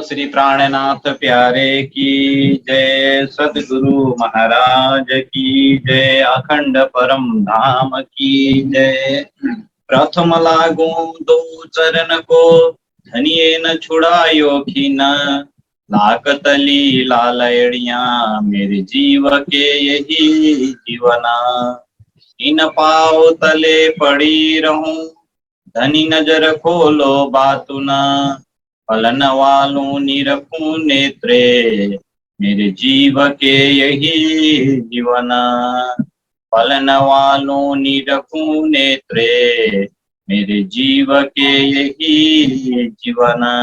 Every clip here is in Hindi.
श्री प्राणनाथ प्यारे की जय, सदगुरु महाराज की जय, अखंड परम धाम की जय। प्रथम लागू दो चरण को, धनिये न छुड़ायो खीन, लाकतली लालड़िया मेरे जीव के यही जीवना। इन पाव तले पड़ी रहूं, धनी नजर खोलो बातुना, फलन वालों निरखूं नेत्रे मेरे जीव के यही जीवना। फलन वालों निरखूं नेत्रे मेरे जीव के यही जीवना।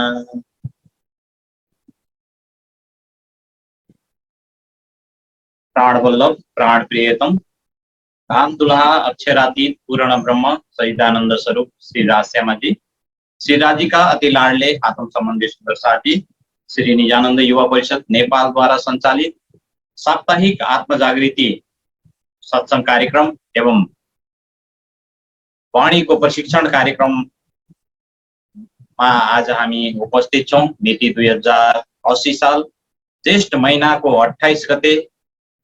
प्राण वल्लभ प्राण प्रियतम धाम दुल्हा अक्षरातीत पूर्ण ब्रह्म सहितानंद स्वरूप श्री राजश्यामा जी, श्री राजी का अति लाडले आत्म संबंधी सुंदर साथी, श्री निजानंद युवा परिषद नेपाल द्वारा संचालित साप्ताहिक आत्म जागृति सत्संग कार्यक्रम एवं वाणी को प्रशिक्षण कार्यक्रम में आज हामी उपस्थित छौं। मिति 2080 साल ज्येष्ठ महीना को 28 गते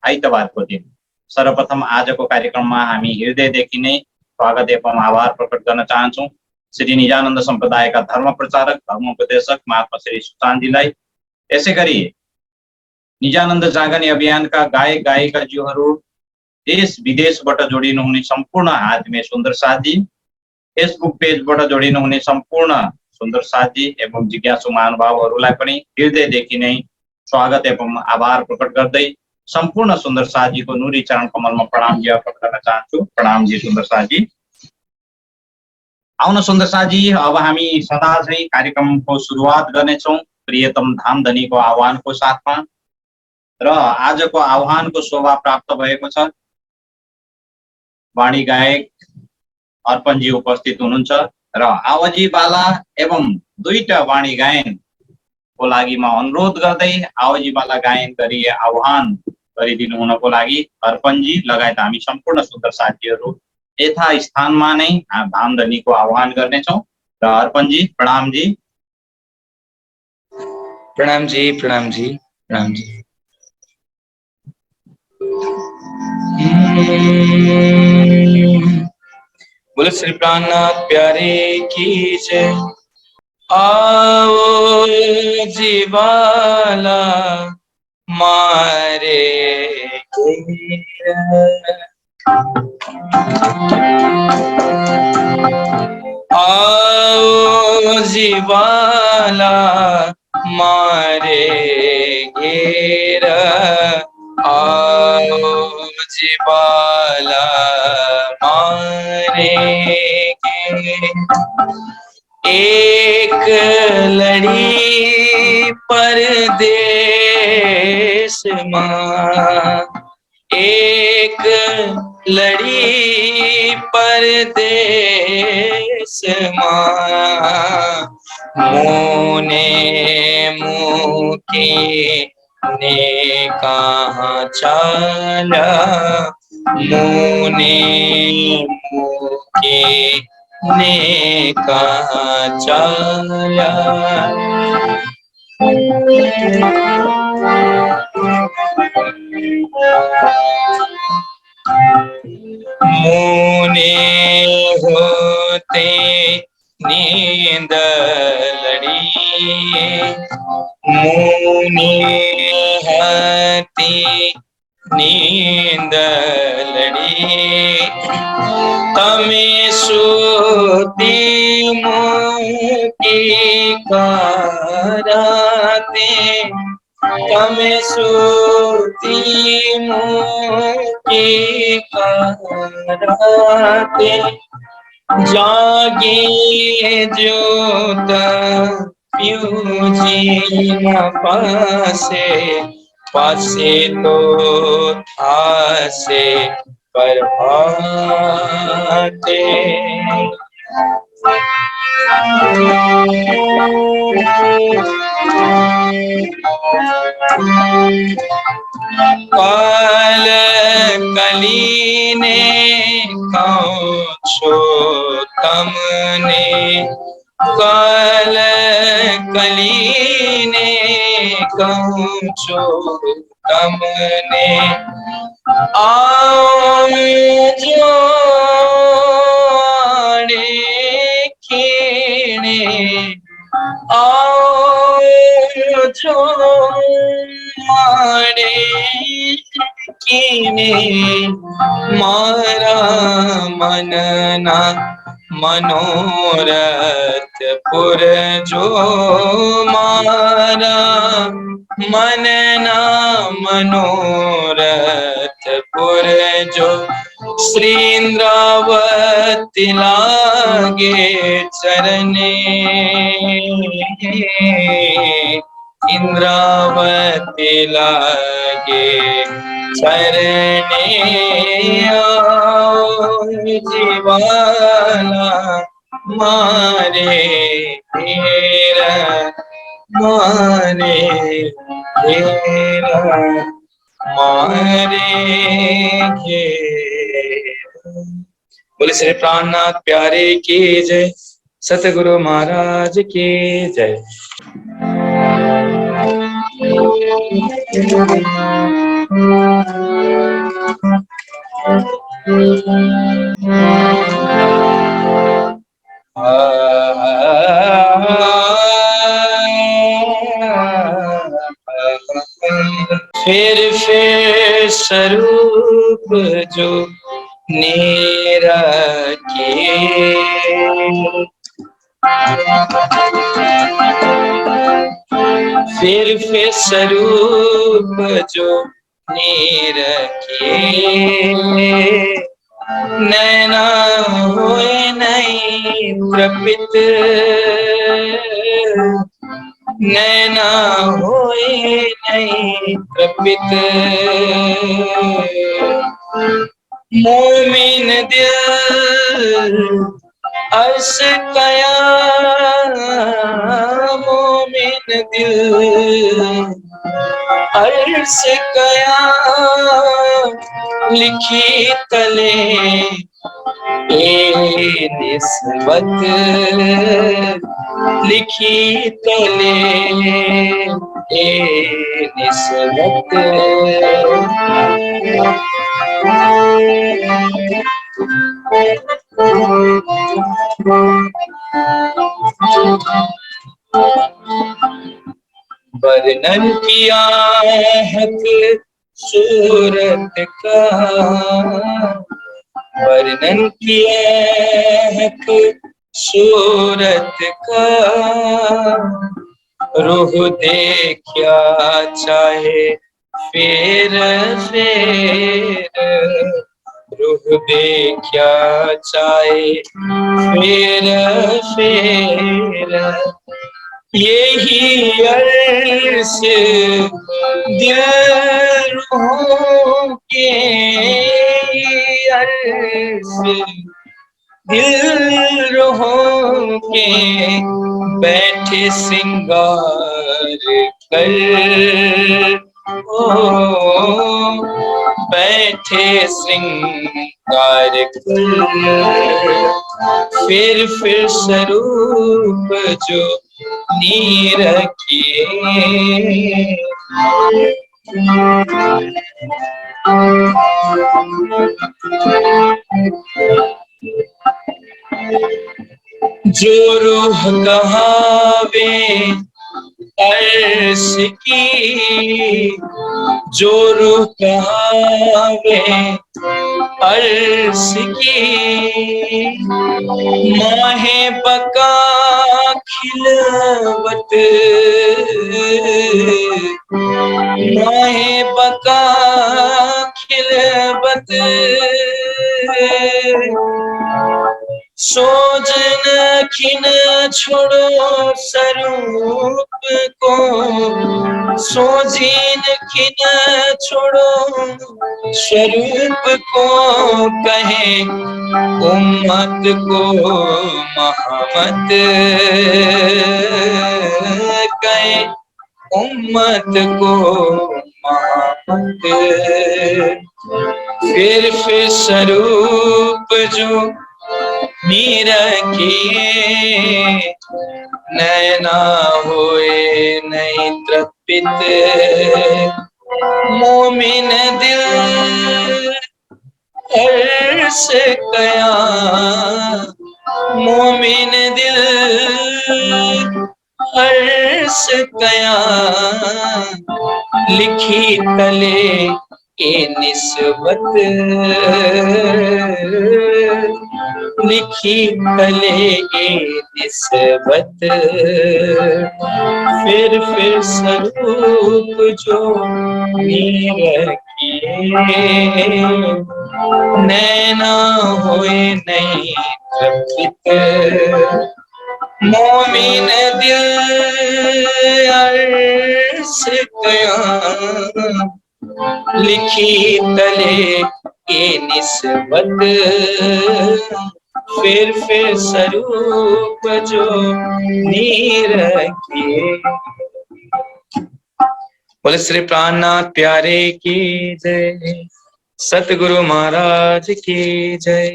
आइतबार को दिन। सर्वप्रथम आज को कार्यक्रम में हामी हृदयदेखि नै स्वागत एवं आभार प्रकट गर्न चाहन्छौं श्री निजानन्द संप्रदाय का धर्म प्रचारक धर्मोपदेशक महात्मा श्री सुशान्तजीलाई, यसैगरी निजानन्द जागने अभियान का गायक गायिका जीवहरू, देश विदेशबाट जोडिनुहुने सम्पूर्ण आत्मीय सुन्दर साथी, फेसबुक पेजबाट जोडिनुहुने सम्पूर्ण सुन्दर साथी एवं जिज्ञासु महानुभावहरूलाई पनि हृदयदेखि नै स्वागत एवं आभार प्रकट गर्दै सम्पूर्ण सुन्दर साथी को नुरी चरण कमलमा प्रणाम जी अर्पण गर्न चाहन्छु। प्रणाम जी सुन्दर साथी। आउन सुन्दर साथी, अब हामी सदा चाहिँ कार्यक्रमको सुरुवात गर्नेछौँ प्रियतम धामधनीको आह्वानको साथमा, र आजको आह्वानको शोभा प्राप्त भएको छ। वाणी गायक अर्पणजी उपस्थित हुनुहुन्छ र आवाजी बाला एवं दुईटा वाणी गायन को लागि म अनुरोध गर्दै आवाजी बाला गायन गरी आह्वान गरिदिनु हुनको लागि अर्पणजी लगायत हामी सम्पूर्ण सुन्दर साथीहरू यथा स्थानमा नै धामधनीको आह्वान गर्नेछौँ। र अर्पणजी प्रणाम जी। प्रणाम जी, प्रणाम जी, प्रणाम जी। बोलो श्री प्राणनाथ प्यारे की जय। आओ जीवाला मारे आओ जीवाला मारे घेर, आओ जीवाला मारे घेर। एक लड़ी परदेश माँ, एक लड़ी परदेश माँ, मोने मुके ने कहाँ चाला, मोने मुके ने कहाँ चाला। मुने होते नींद लड़ी, मुने हती नींद लड़ी, तमें सूती मुकी कराते, तमें सूती मुकी कराते, जागे जोत प्यूजी न पासे, पासे तो थासे प्रभाते। काल कली ने कहो छो तमने, काल कली ने कहूँ जो तमने आओ जो आड़े खीणे आओ जो आड़े खीणे मारा मनना मनोरथ पुर जो मारा मनना मनोरथ पुर जो श्री इंद्रावती लागे चरने इंद्रावती लागे चरने आओ जीवाला मारे हेरा मारे हेरा मारे घेरा। बोले श्री प्राणनाथ प्यारे की जय, सतगुरु महाराज की जय। फिर स्वरूप जो निरखे फिर स्वरूप जो निरखे नैना होए नहीं प्रपित नैना होए नहीं प्रपित मोमिन दिल अर्श कया मोमिन दिल अर्श कया लिखी तले ए निस्बत लिखी तले ए निस्बत वर्णन किया हक सूरत का वर्णन किया हक सूरत का रूह देखा चाहे फेर फेर रूह देखा चाहे फेर फेर यही अर्श दिल रूहों के अर्श दिल रूहों के बैठे सिंगार कर ओ बैठे श्रृंगार कर फिर स्वरूप जो निरखे जो रूह कहावे अर्श की जो रूह कहावे अर्श की माहे बका खिलवत माहे बका खिलवत सोजन खिन छोड़ो स्वरूप को सोजीन खिन छोड़ो स्वरूप को कहे उम्मत को महमत कहे उम्मत को महमत फिर स्वरूप जो निरखे नैना होए नहीं तृप्त अर्पित। मोमिन दिल अर्श कया, मोमिन दिल अर्श कया, लिखी तले के निस्बत, लिखी तले के निस्बत। फिर स्वरूप जो रखिए, नैना होए नहीं तृप्त। मोमिन दिल अर्श कया, लिखी तले के निस्बत। फिर स्वरूप जो रखिए। बोले श्री प्राणनाथ प्यारे की जय, सतगुरु महाराज की जय।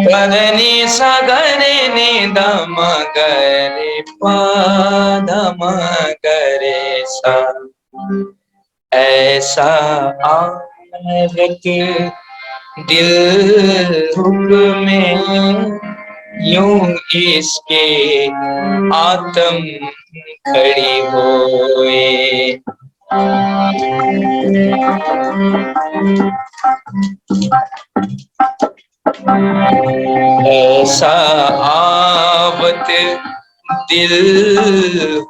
पदनी सगरे नि दम करे पादम करे सा, ऐसा आरक दिल में यूं इसके आत्म खड़ी होए। ऐसा आवत दिल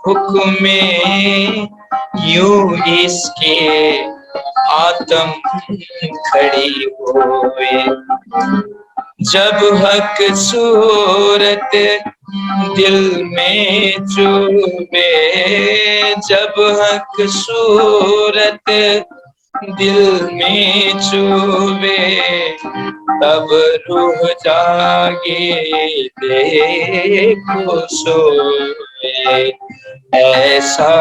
हुक्मे यूं इसके आत्म खड़ी होए। जब हक सूरत दिल में चुभे, जब हक सूरत दिल में चुभे, तब रूह जागे देखो सोए। ऐसा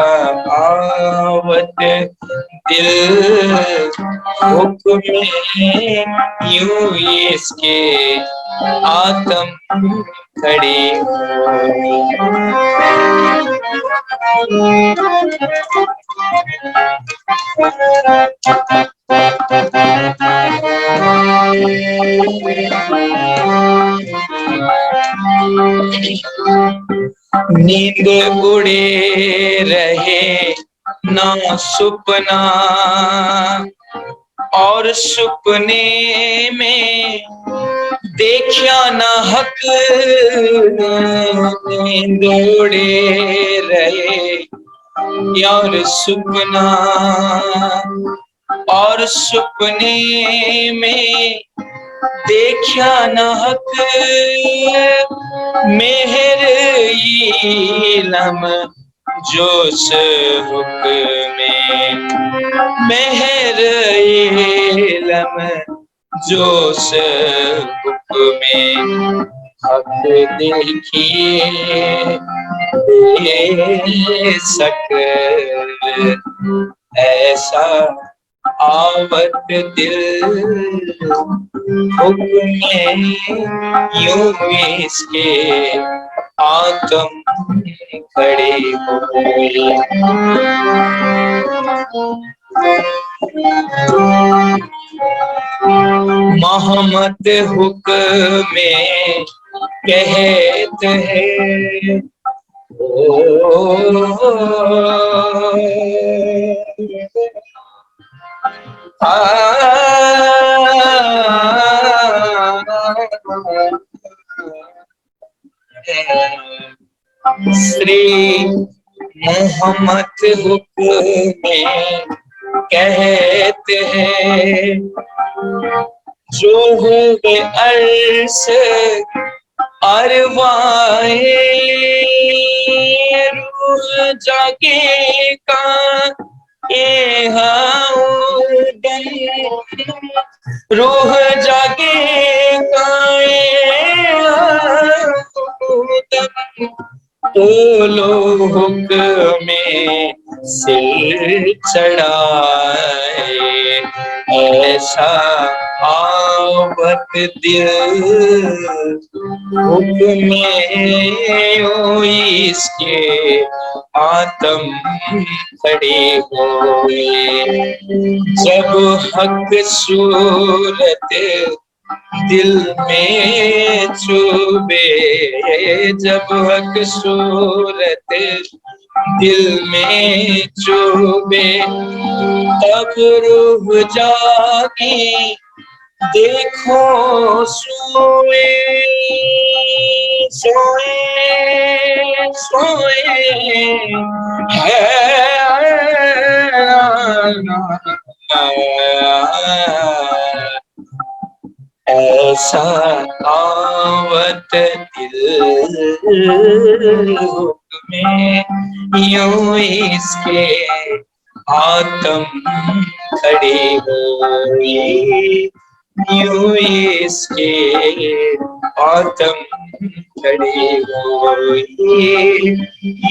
आवत दिल हुक्म यूं इसके आत्म खड़ी नींद उड़े रहे ना सुपना, और सुपने में देखा ना हक। नींद उड़े रहे और सुपना, और सुपने में देखा न हक। मेहर इलम जोश हुक्मे, मेहर इलम जोश हुक्मे, हक देखिए सक। ऐसा आवत दिल हुक्मे यूं इसके आत्म खड़े हुए। मोहम्मद हुक्मे कहते हैं श्री मोहम्मद हुक्मे कहते हैं, जो हुए अर्श अरवाए, रूह जागे का ये हाउदन रूह जागे काए आदम, बोलो हुक्म सिर चढ़ाए, ऐसा आवत दिल हुक्म ओ इसके आत्म खड़े होए। जब हक सूरत दिल में चुभे, जब हक सूरत दिल में चुभे, तब रूह जागी देखो सोए सोए सोए ऐसा आवत दिल में यूं इसके आत्म खड़े हुए, यूं इसके आत्म खड़े हुए,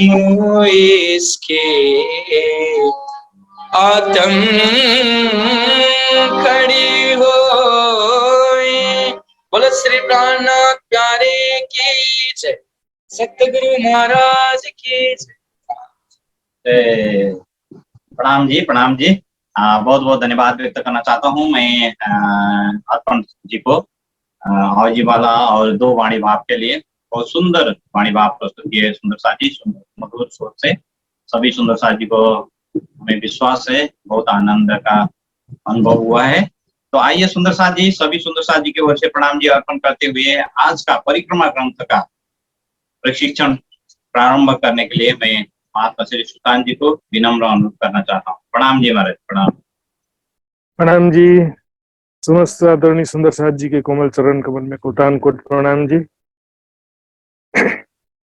यूं इसके आत्म खड़ी हो। बोलो श्री प्राणनाथ प्यारे की जय, सतगुरु महाराज की जय। प्रणाम जी, प्रणाम जी। बहुत बहुत धन्यवाद व्यक्त करना चाहता हूँ मैं अर्पण जी को, और जी वाला और दो वाणी भाव के लिए। बहुत सुंदर वाणी भाव प्रस्तुत किए सुंदर साथ जी, सुंदर मधुर स्वर से। सभी सुंदर साथ जी को हमें विश्वास है बहुत आनंद का अनुभव हुआ है। तो आइए सुंदर साथ जी, सभी सुंदर साथ जी की ओर से प्रणाम जी अर्पण करते हुए आज का परिक्रमा ग्रंथ का प्रशिक्षण प्रारंभ करने के लिए मैं महात्मा श्री सुल्तान जी को विनम्र अनुरोध करना चाहता हूँ। प्रणाम जी महाराज, प्रणाम। प्रणाम जी। समस्त आदरणीय सुंदर साथ जी के कोमल चरण कमल में कोटान कोट प्रणाम जी।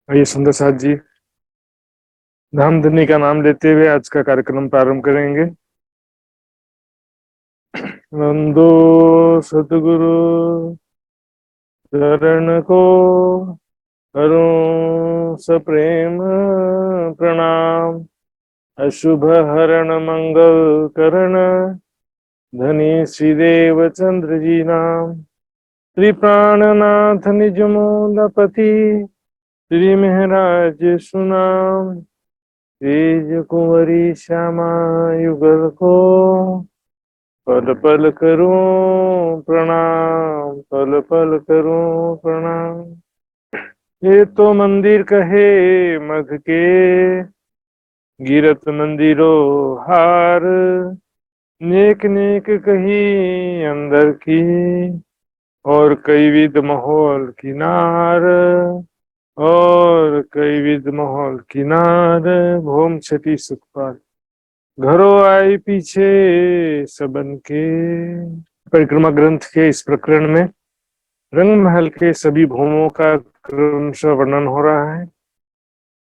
आइए सुंदर साथ जी, धाम धनी का नाम लेते हुए आज का कार्यक्रम प्रारंभ करेंगे। वंदो सतगुरु चरण को करूं सप्रेम प्रणाम, अशुभ हरण मंगल करण धनी श्रीदेव चंद्र जी नाम। श्री प्राणनाथ निज मूलपति श्री महराज सुनाम, तेज कुंवरी श्यामा युगल को पल पल करूं प्रणाम, पल पल करूं प्रणाम। ये तो मंदिर कहे मध के गिरत मंदिरो हार, नेक नेक कही अंदर की और कई विध माहौल किनार, और कई विध माहौल किनार। भोम छठी सुखपाल घरों आई पीछे सबन के। परिक्रमा ग्रंथ के इस प्रकरण में रंग महल के सभी भूमों का क्रमशः वर्णन हो रहा है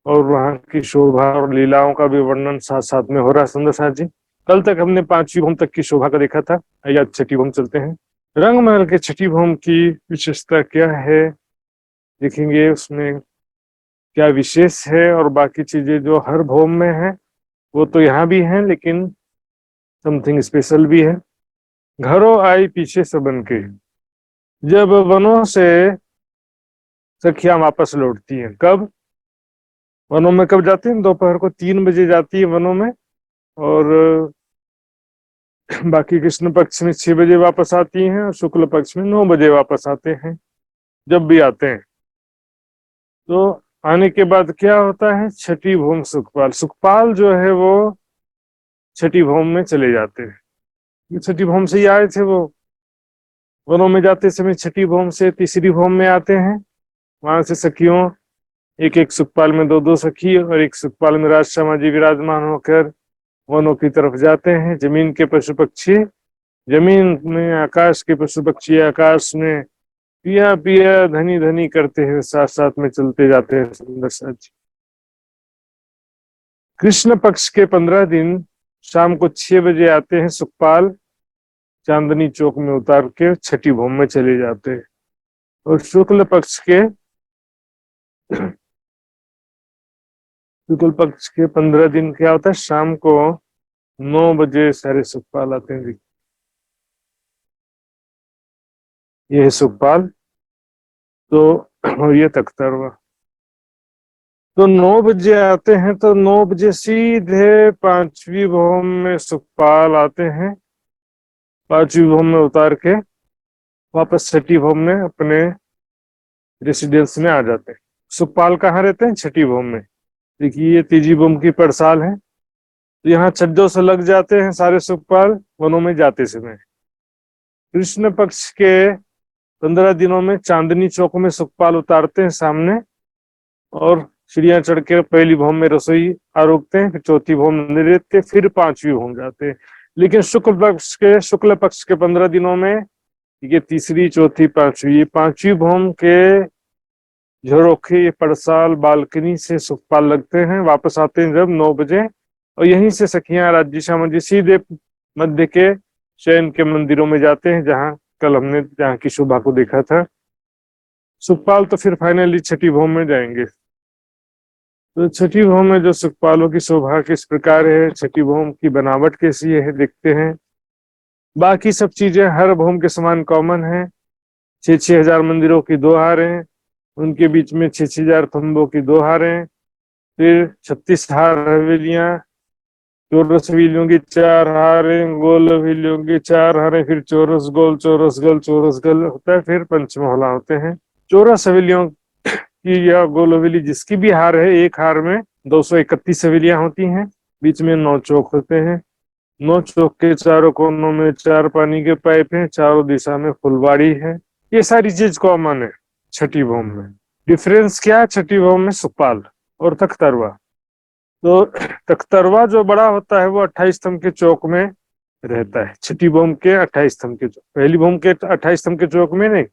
और वहां की शोभा और लीलाओं का भी वर्णन साथ साथ में हो रहा है। सुंदर साथ जी, कल तक हमने पांचवी भूम तक की शोभा का देखा था, आइए आज छठी भूम चलते हैं। रंग महल के छठी भूम की विशेषता क्या है देखेंगे, उसमें क्या विशेष है, और बाकी चीजें जो हर भूम में है वो तो यहाँ भी है, लेकिन समथिंग स्पेशल भी है। घरों आई पीछे सबन के, जब वनों से सखियां वापस लौटती हैं, कब वनों में कब जाती हैं? दोपहर को 3 बजे जाती है वनों में, और बाकी कृष्ण पक्ष में 6 बजे वापस आती हैं और शुक्ल पक्ष में 9 बजे वापस आते हैं। जब भी आते हैं तो आने के बाद क्या होता है, छठी भूम सुखपाल, सुखपाल जो है वो छठी भूम में चले जाते हैं। छठी भूम से ही आए थे वो, वनों में जाते समय छठी भूम से तीसरी भूम में आते हैं। वहां से सखियों, एक एक सुखपाल में 2-2 सखी और एक सुखपाल में राजश्यामा जी विराजमान होकर वनों की तरफ जाते हैं। जमीन के पशु पक्षी जमीन में, आकाश के पशु पक्षी आकाश में पिया पिया धनी धनी करते हुए साथ साथ में चलते जाते हैं। सुंदर साथ जी, कृष्ण पक्ष के 15 दिन शाम को 6 बजे आते हैं सुखपाल, चांदनी चौक में उतार के छठी भूम में चले जाते हैं। और शुक्ल पक्ष के 15 दिन क्या होता है, शाम को 9 बजे सारे सुखपाल आते हैं। ये है सुखपाल, तो ये तख्तर हुआ। तो 9 बजे आते हैं, तो 9 बजे सीधे 5वीं भूम में सुखपाल आते हैं। 5वीं भूम में उतार के वापस छठी भूम में अपने रेसिडेंस में आ जाते हैं। सुखपाल कहाँ रहते हैं? छठी भूम में। देखिए ये तीजी भूम की पड़साल है, तो यहाँ छज्जों से लग जाते हैं सारे सुखपाल वनों में जाते समय। कृष्ण पक्ष के 15 दिनों में चांदनी चौक में सुखपाल उतारते हैं सामने, और सीढ़ियां चढ़ के पहली भूम में रसोई आरोपते हैं, फिर चौथी भूम नृत्य, फिर 5वीं भूम जाते हैं। लेकिन शुक्ल पक्ष के 15 दिनों में ये तीसरी, चौथी, 5वीं, 5वीं भूम के झरोखे, पड़साल, बालकनी से सुखपाल लगते हैं। वापस आते हैं जब 9 बजे, और यहीं से सखियां राज्य श्यामा जी सीधे मध्य के शयन के मंदिरों में जाते हैं, जहाँ कल हमने जहाँ की शोभा को देखा था। सुखपाल तो फिर फाइनली छठी भूम में जाएंगे। तो छठी भूम में जो सुखपालों की शोभा किस प्रकार है, छठी भूम की बनावट कैसी है, देखते हैं। बाकी सब चीजें हर भूम के समान कॉमन है। 6-6 हजार मंदिरों की 2 हारें, उनके बीच में 6-6 हजार खंभों की 2 हारें, फिर 36 हार हवेलियां, चौरस हवेलियों की 4 हारें, गोल हवेलियों की 4 हारें, फिर चौरस गोल, चौरस गोल, चौरस गोल होता है, फिर पंचमोहला होते हैं। चौरस हवेलियों की या गोल हवेली जिसकी भी हार है, एक हार में 231 हवेलियां होती हैं। बीच में 9 चौक होते हैं। 9 चौक के चारों कोनों में 4 पानी के पाइप हैं, चारों दिशा में फुलवाड़ी है। ये सारी चीज कॉमन है छठी भूम में। डिफरेंस क्या है छठी भूम में? सुखपाल और तख्तरवा। तो तख्तरवा जो बड़ा होता है वो 28 स्तंभ के चौक में रहता है। छठी भूम के 28 स्तंभ के चौक, पहली भूम के 28 स्तंभ के चौक में नहीं,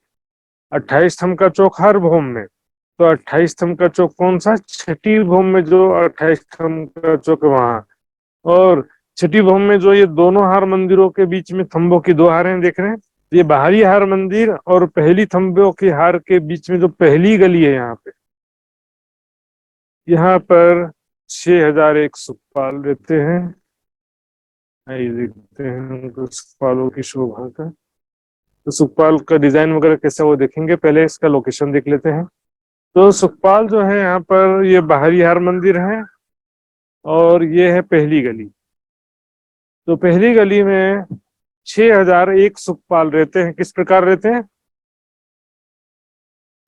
28 स्तंभ का चौक हर भूम में। तो 28 स्तंभ का चौक कौन सा? छठी भूम में जो 28 स्तंभ का चौक वहां। और छठी भूम में जो ये दोनों हार मंदिरों के बीच में थंबों की 2 हारें देख रहे हैं, ये बाहरी हार मंदिर और पहली थंबों की हार के बीच में जो पहली गली है, यहाँ पर 6001 सुखपाल रहते हैं। आइए देखते हैं उनको सुखपालों की शोभा का। तो सुखपाल का डिजाइन वगैरह कैसा वो देखेंगे, पहले इसका लोकेशन देख लेते हैं। तो सुखपाल जो है यहाँ पर, ये बाहरी हार मंदिर है और ये है पहली गली। तो पहली गली में 6001 सुखपाल रहते हैं। किस प्रकार रहते हैं?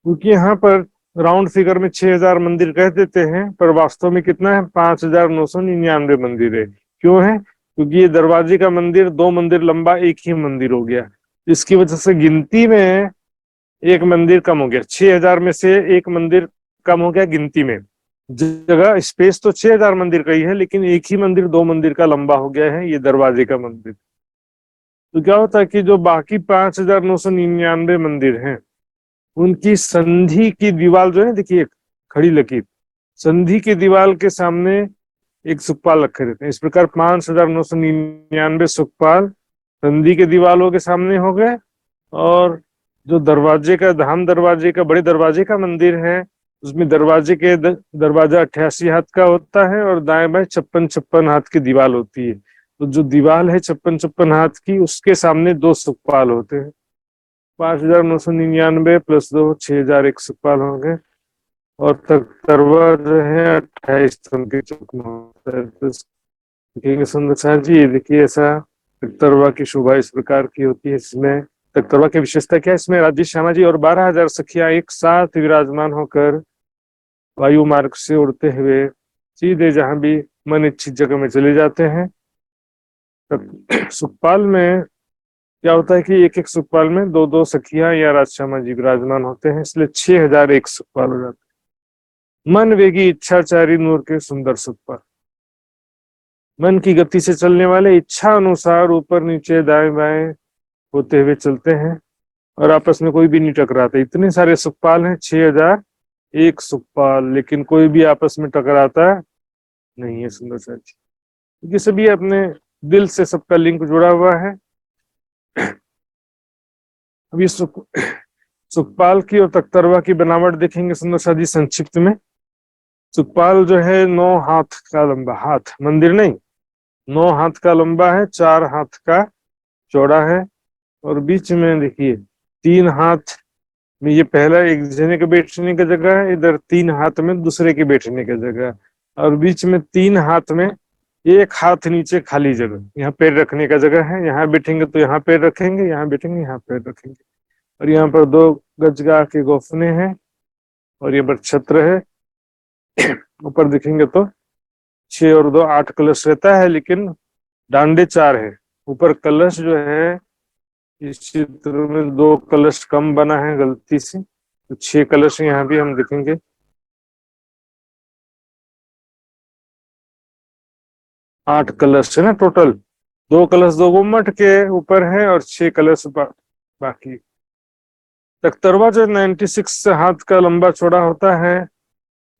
क्योंकि यहाँ पर राउंड फिगर में 6000 मंदिर कह देते हैं, पर वास्तव में कितना है? 5999 मंदिर है। क्यों है? क्योंकि ये दरवाजे का मंदिर 2 मंदिर लंबा एक ही मंदिर हो गया। इसकी वजह से गिनती में एक मंदिर कम हो गया। 6000 में से एक मंदिर कम हो गया गिनती में। जगह स्पेस तो 6000 मंदिर का ही है, लेकिन एक ही मंदिर 2 मंदिर का लंबा हो गया है, ये दरवाजे का मंदिर। तो क्या होता है कि जो बाकी 5999 मंदिर हैं, उनकी संधि की दीवार जो है, देखिए खड़ी लकीर, संधि की दीवार के सामने एक सुखपाल रखे रहते हैं। इस प्रकार 5999 सुखपाल संधि के दीवारों के सामने हो गए। और जो दरवाजे का, धाम दरवाजे का, बड़े दरवाजे का मंदिर है, उसमें दरवाजा 88 हाथ का होता है, और दाएं बाएं 56-56 हाथ की दीवार होती है। तो जो दीवार है 56-56 हाथ की, उसके सामने 2 सुखपाल होते हैं। 5999 प्लस 2, 6001 सुखपाल होंगे। और तख्तरवा जो है 28 स्तंभ के चौक में होता है। तो देखेंगे सुंदर साहब जी, ये देखिए ऐसा तख्तरवा की शोभा इस प्रकार की होती है। इसमें तख्तरवा की विशेषता क्या है? इसमें राज्य श्यामा जी और 12,000 सखियां एक साथ विराजमान होकर वायु मार्ग से उड़ते हुए सीधे जहां भी मन इच्छित जगह में चले जाते हैं। सुखपाल में क्या होता है कि एक एक सुखपाल में 2-2 सखियां या राजश्यामा जी विराजमान होते हैं, इसलिए 6001 सुखपाल हो जाते हैं। मन वेगी इच्छाचारी नूर के सुंदर सुखपाल, मन की गति से चलने वाले, इच्छा अनुसार ऊपर नीचे दाएं बाएं होते हुए चलते हैं, और आपस में कोई भी नहीं टकराते। इतने सारे सुखपाल हैं, 6001 सुखपाल, लेकिन कोई भी आपस में टकराता नहीं है। सुंदर साथी, क्योंकि सभी अपने दिल से सबका लिंक जुड़ा हुआ है। अब ये सुखपाल की और तख्तरवा की बनावट देखेंगे सुंदर सा जी संक्षिप्त में। सुखपाल जो है 9 हाथ का लंबा, हाथ मंदिर नहीं, 9 हाथ का लंबा है, 4 हाथ का चौड़ा है, और बीच में देखिए 3 हाथ में ये पहला एक जने के बैठने की जगह है, इधर 3 हाथ में दूसरे के बैठने की जगह, और बीच में 3 हाथ में एक हाथ नीचे खाली जगह, यहाँ पैर रखने का जगह है। यहाँ बैठेंगे तो यहाँ पैर रखेंगे, यहाँ बैठेंगे यहाँ पैर रखेंगे, और यहाँ पर 2 गजगा के गोफने हैं, और ये बरछत्र है। ऊपर देखेंगे तो 6 और 2 8 कलश रहता है, लेकिन डांडे 4 है। ऊपर कलश जो है इस चित्र में 2 कलश कम बना है गलती से, तो 6 कलश यहाँ भी हम देखेंगे। 8 कलश है ना टोटल, 2 कलश 2 गुम्मट के ऊपर है और 6 कलश बाकी। तख्तरवा जो 96 हाथ का लंबा चौड़ा होता है,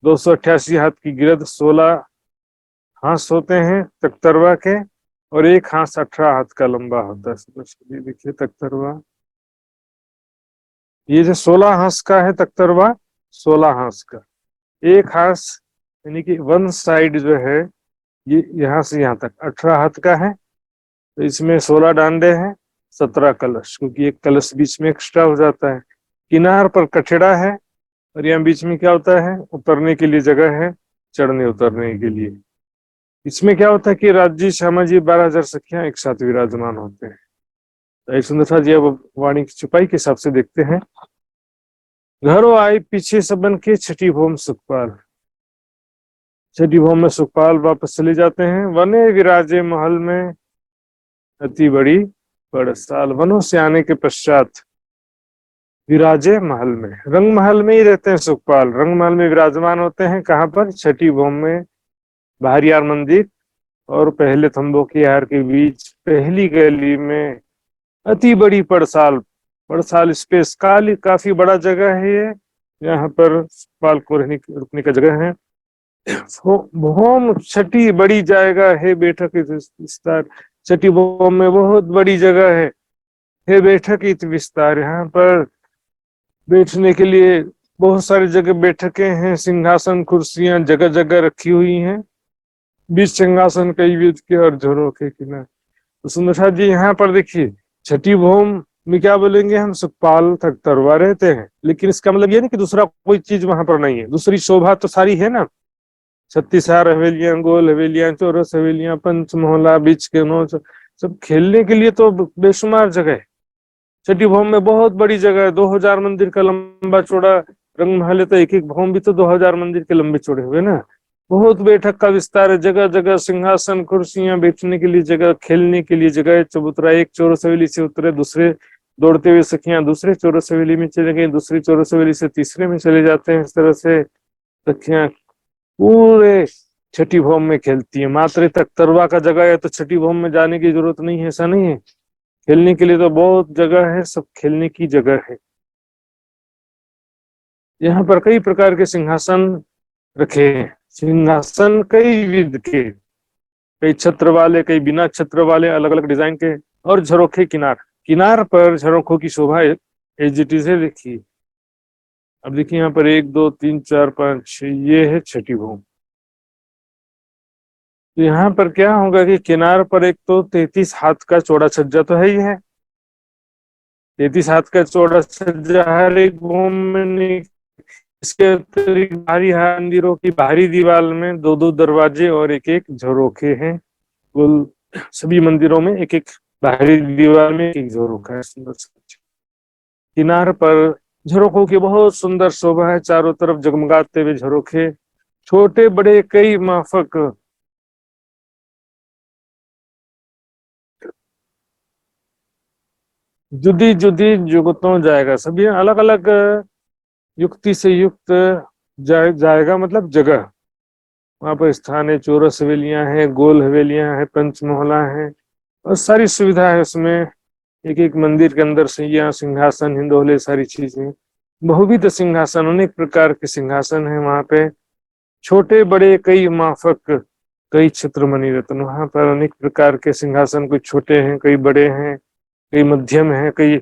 288 हाथ की गिरद, 16 हाथ होते हैं तख्तरवा के, और एक हाथ 18 हाथ का लंबा होता है। देखिए तख्तरवा, ये जो 16 हाथ का है तख्तरवा, 16 हाथ का, एक हाथ यानी कि वन साइड जो है ये यहाँ से यहाँ तक 18 हाथ का है, तो इसमें 16 डांडे हैं, 17 कलश, क्योंकि एक कलश बीच में एक्स्ट्रा हो जाता है। किनार पर कठड़ा है, और यहाँ बीच में क्या होता है, उतरने के लिए जगह है, चढ़ने उतरने के लिए। इसमें क्या होता है कि राजी श्यामा जी 12,000 सखियां एक साथ विराजमान होते हैं। तो एक सुंदर सा जी अब वाणी की छुपाई के हिसाब से देखते हैं। घरों आई पीछे सबन के, छठी भूम सुखपाल। छठी भूम में सुखपाल वापस चले जाते हैं। वने विराजे महल में अति बड़ी बड़साल। वनों से आने के पश्चात विराजे महल में, रंग महल में ही रहते हैं सुखपाल, रंग महल में विराजमान होते हैं। कहाँ पर? छठी भूम में, बाहरी यार मंदिर और पहले थंबों की यार के बीच पहली गली में अति बड़ी पड़साल। पड़साल स्पेस काली काफी बड़ा जगह है ये, यहाँ पर सुखपाल को रुकने का जगह है। भूम छठी बड़ी जगह है, बैठक विस्तार। छठी भूम में बहुत बड़ी जगह है बैठक इत विस्तार। यहाँ पर बैठने के लिए बहुत सारी जगह बैठकें हैं, सिंहासन कुर्सियां जगह जगह रखी हुई हैं। बीच सिंहासन कई विध के और झोरों के किनारे। तो सुंदर जी यहाँ पर देखिए, छठी भूम में क्या बोलेंगे हम, सुखपाल तख्तरवा रहते हैं, लेकिन इसका मतलब ये नहीं कि दूसरा कोई चीज वहां पर नहीं है। दूसरी शोभा तो सारी है ना, 36 हवेलियां, गोल हवेलियां, चौरस हवेलियां, पंच मोहल्ला, बीच के नौ, सब खेलने के लिए तो बेशुमार जगह है। छठी भूम में बहुत बड़ी जगह है, 2000 मंदिर का लंबा चौड़ा रंग महल है, तो एक एक भूम भी तो 2000 मंदिर के लंबे चौड़े हुए ना। बहुत बैठक का विस्तार है, जगह जगह सिंहासन कुर्सियां, बैठने के लिए जगह, खेलने के लिए जगह। चबूतरा, एक चौरस हवेली से उतरे, दूसरे दौड़ते हुए सखियां दूसरे चौरस हवेली में चले गई, दूसरी चौरस हवेली से तीसरे में चले जाते हैं। इस तरह से सखियां पूरे छठी भूम में खेलती है। मात्र तख्तरवा का जगह है तो छठी भूम में जाने की जरूरत नहीं है, ऐसा नहीं है। खेलने के लिए तो बहुत जगह है, सब खेलने की जगह है। यहाँ पर कई प्रकार के सिंहासन रखे हैं। सिंहासन कई विध के, कई छत्र वाले, कई बिना छत्र वाले, अलग अलग डिजाइन के। और झरोखे किनार, किनार पर झरोखों की शोभा एज इट इज है। देखिए अब देखिए यहाँ पर 1 2 3 4 5 6, ये है छठी भूम। तो यहाँ पर क्या होगा कि किनार पर एक तो 33 हाथ का चौड़ा छज्जा तो है ही है, 33 हाथ का चौड़ा छज्जा हर एक भूम में नहीं। इसके अतिरिक्त बाहरी मंदिरों की बाहरी दीवार में 2 2 दरवाजे और एक एक झरोखे हैं। कुल सभी मंदिरों में एक एक बाहरी दीवार में एक एक झरोखा है। सुंदर किनार पर झरोखों की बहुत सुंदर शोभा है, चारों तरफ जगमगाते हुए झरोखे, छोटे बड़े कई माफक। जुदी जुदी जुगतों जाएगा, सभी अलग अलग युक्ति से युक्त जाएगा, मतलब जगह। वहां पर स्थान है, चौरस हवेलियां हैं, गोल हवेलियां हैं, पंचमोहला है, और सारी सुविधा है उसमें। एक एक मंदिर के अंदर सैया, सिंहासन, हिंदोले, सारी चीजें। बहुविध सिंहासन, अनेक प्रकार के सिंहासन है वहां पे, छोटे बड़े कई माफक, कई छत्र मणि रत्न। वहां पर अनेक प्रकार के सिंहासन, कुछ छोटे हैं कई बड़े हैं, कई मध्यम है, कई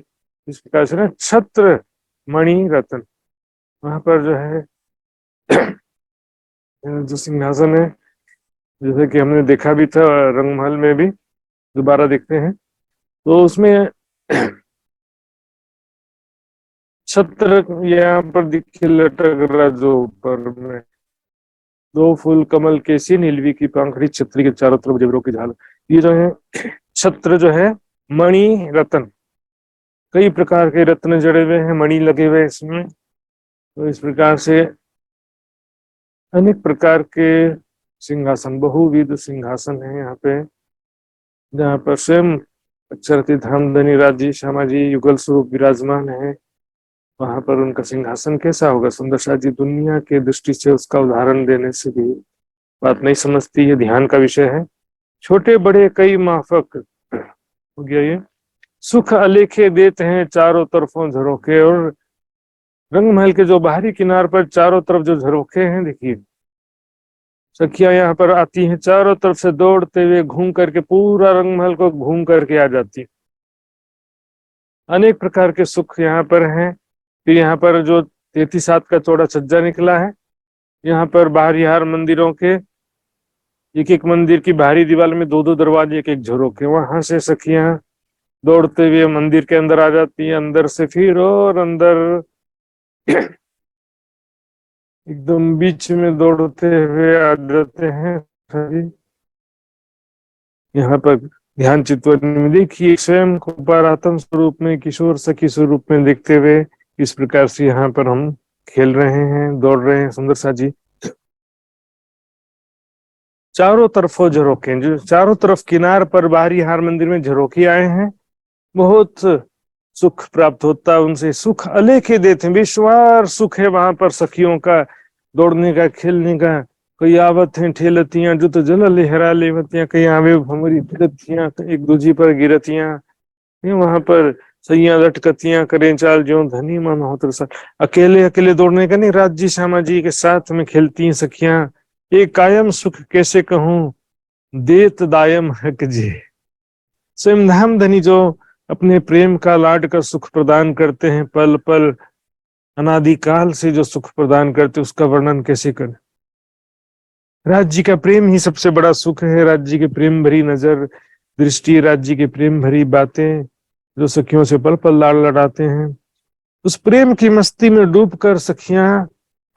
इस प्रकार से ना छत्र मणि रत्न। वहां पर जो है जो सिंहासन है, जैसे कि हमने देखा भी था रंगमहल में भी, दोबारा देखते हैं तो उसमें छत्र यहाँ पर दिखे लटक रहा, जो ऊपर में दो फूल कमल केसी नीलवी की पंखड़ी छतरी के चारों तरफ जेवरों की झाल। ये जो है छत्र जो है मणि रत्न, कई प्रकार के रत्न जड़े हुए हैं, मणि लगे हुए हैं इसमें। तो इस प्रकार से अनेक प्रकार के सिंहासन, बहुविध सिंहासन है यहाँ पे, जहाँ पर स्वयं अक्षरती धामधनी राज्य श्यामा जी युगल स्वरूप विराजमान है। वहां पर उनका सिंहासन कैसा होगा, सुंदर शाह जी दुनिया के दृष्टि से उसका उदाहरण देने से भी बात नहीं समझती, ये ध्यान का विषय है। छोटे बड़े कई माफक हो गया ये, सुख अलेखे देते हैं चारों तरफों झरोखे। और रंगमहल के जो बाहरी किनार पर चारों तरफ जो झरोखे हैं, देखिए सखियां यहाँ पर आती हैं, चारों तरफ से दौड़ते हुए घूम करके पूरा रंगमहल को घूम करके आ जाती है। अनेक प्रकार के सुख यहाँ पर हैं। फिर यहाँ पर जो 33 हाथ का चौड़ा छज्जा निकला है, यहाँ पर बाहरी हार मंदिरों के एक एक मंदिर की बाहरी दीवार में दो दो दरवाजे, एक एक झरोखे, वहां से सखियां दौड़ते हुए मंदिर के अंदर आ जाती है। अंदर से फिर और अंदर एकदम बीच में दौड़ते हुए आ जाते हैं सभी। यहाँ पर ध्यान चित्तवन में देखिए स्वयं को परात्म स्वरूप में, किशोर सखी स्वरूप में देखते हुए इस प्रकार से यहाँ पर हम खेल रहे हैं, दौड़ रहे हैं। सुंदर सा जी चारों तरफों झरोखे, जो चारों तरफ किनार पर बाहरी हार मंदिर में झरोखे आए हैं, बहुत सुख प्राप्त होता है उनसे, सुख अलेखे देते हैं, विश्वास सुख है वहां पर सखियों का, दौड़ने का, खेलने का। कई आवत हैं ठेलतियां जो तो जल लहरा लेवतियां, कई आवे हमारी फिरतियां, एक दूजी पर गिरतियां, वहां पर सैया लटकतियां, करें चाल ज्यों धनी मन हो तो। अकेले अकेले दौड़ने का नहीं, राज्य श्यामा जी के साथ में खेलती हैं सखियां। एक कायम सुख कैसे कहूं देत दायम हक जी, स्वयं धाम धनी जो अपने प्रेम का लाड का सुख प्रदान करते हैं, पल पल अनादिकाल से जो सुख प्रदान करते, उसका वर्णन कैसे करें। राज्य का प्रेम ही सबसे बड़ा सुख है, राज्य के प्रेम भरी नजर दृष्टि, राज्य के प्रेम भरी बातें जो सखियों से पल पल लाड़ लड़ाते हैं। उस प्रेम की मस्ती में डूबकर सखियां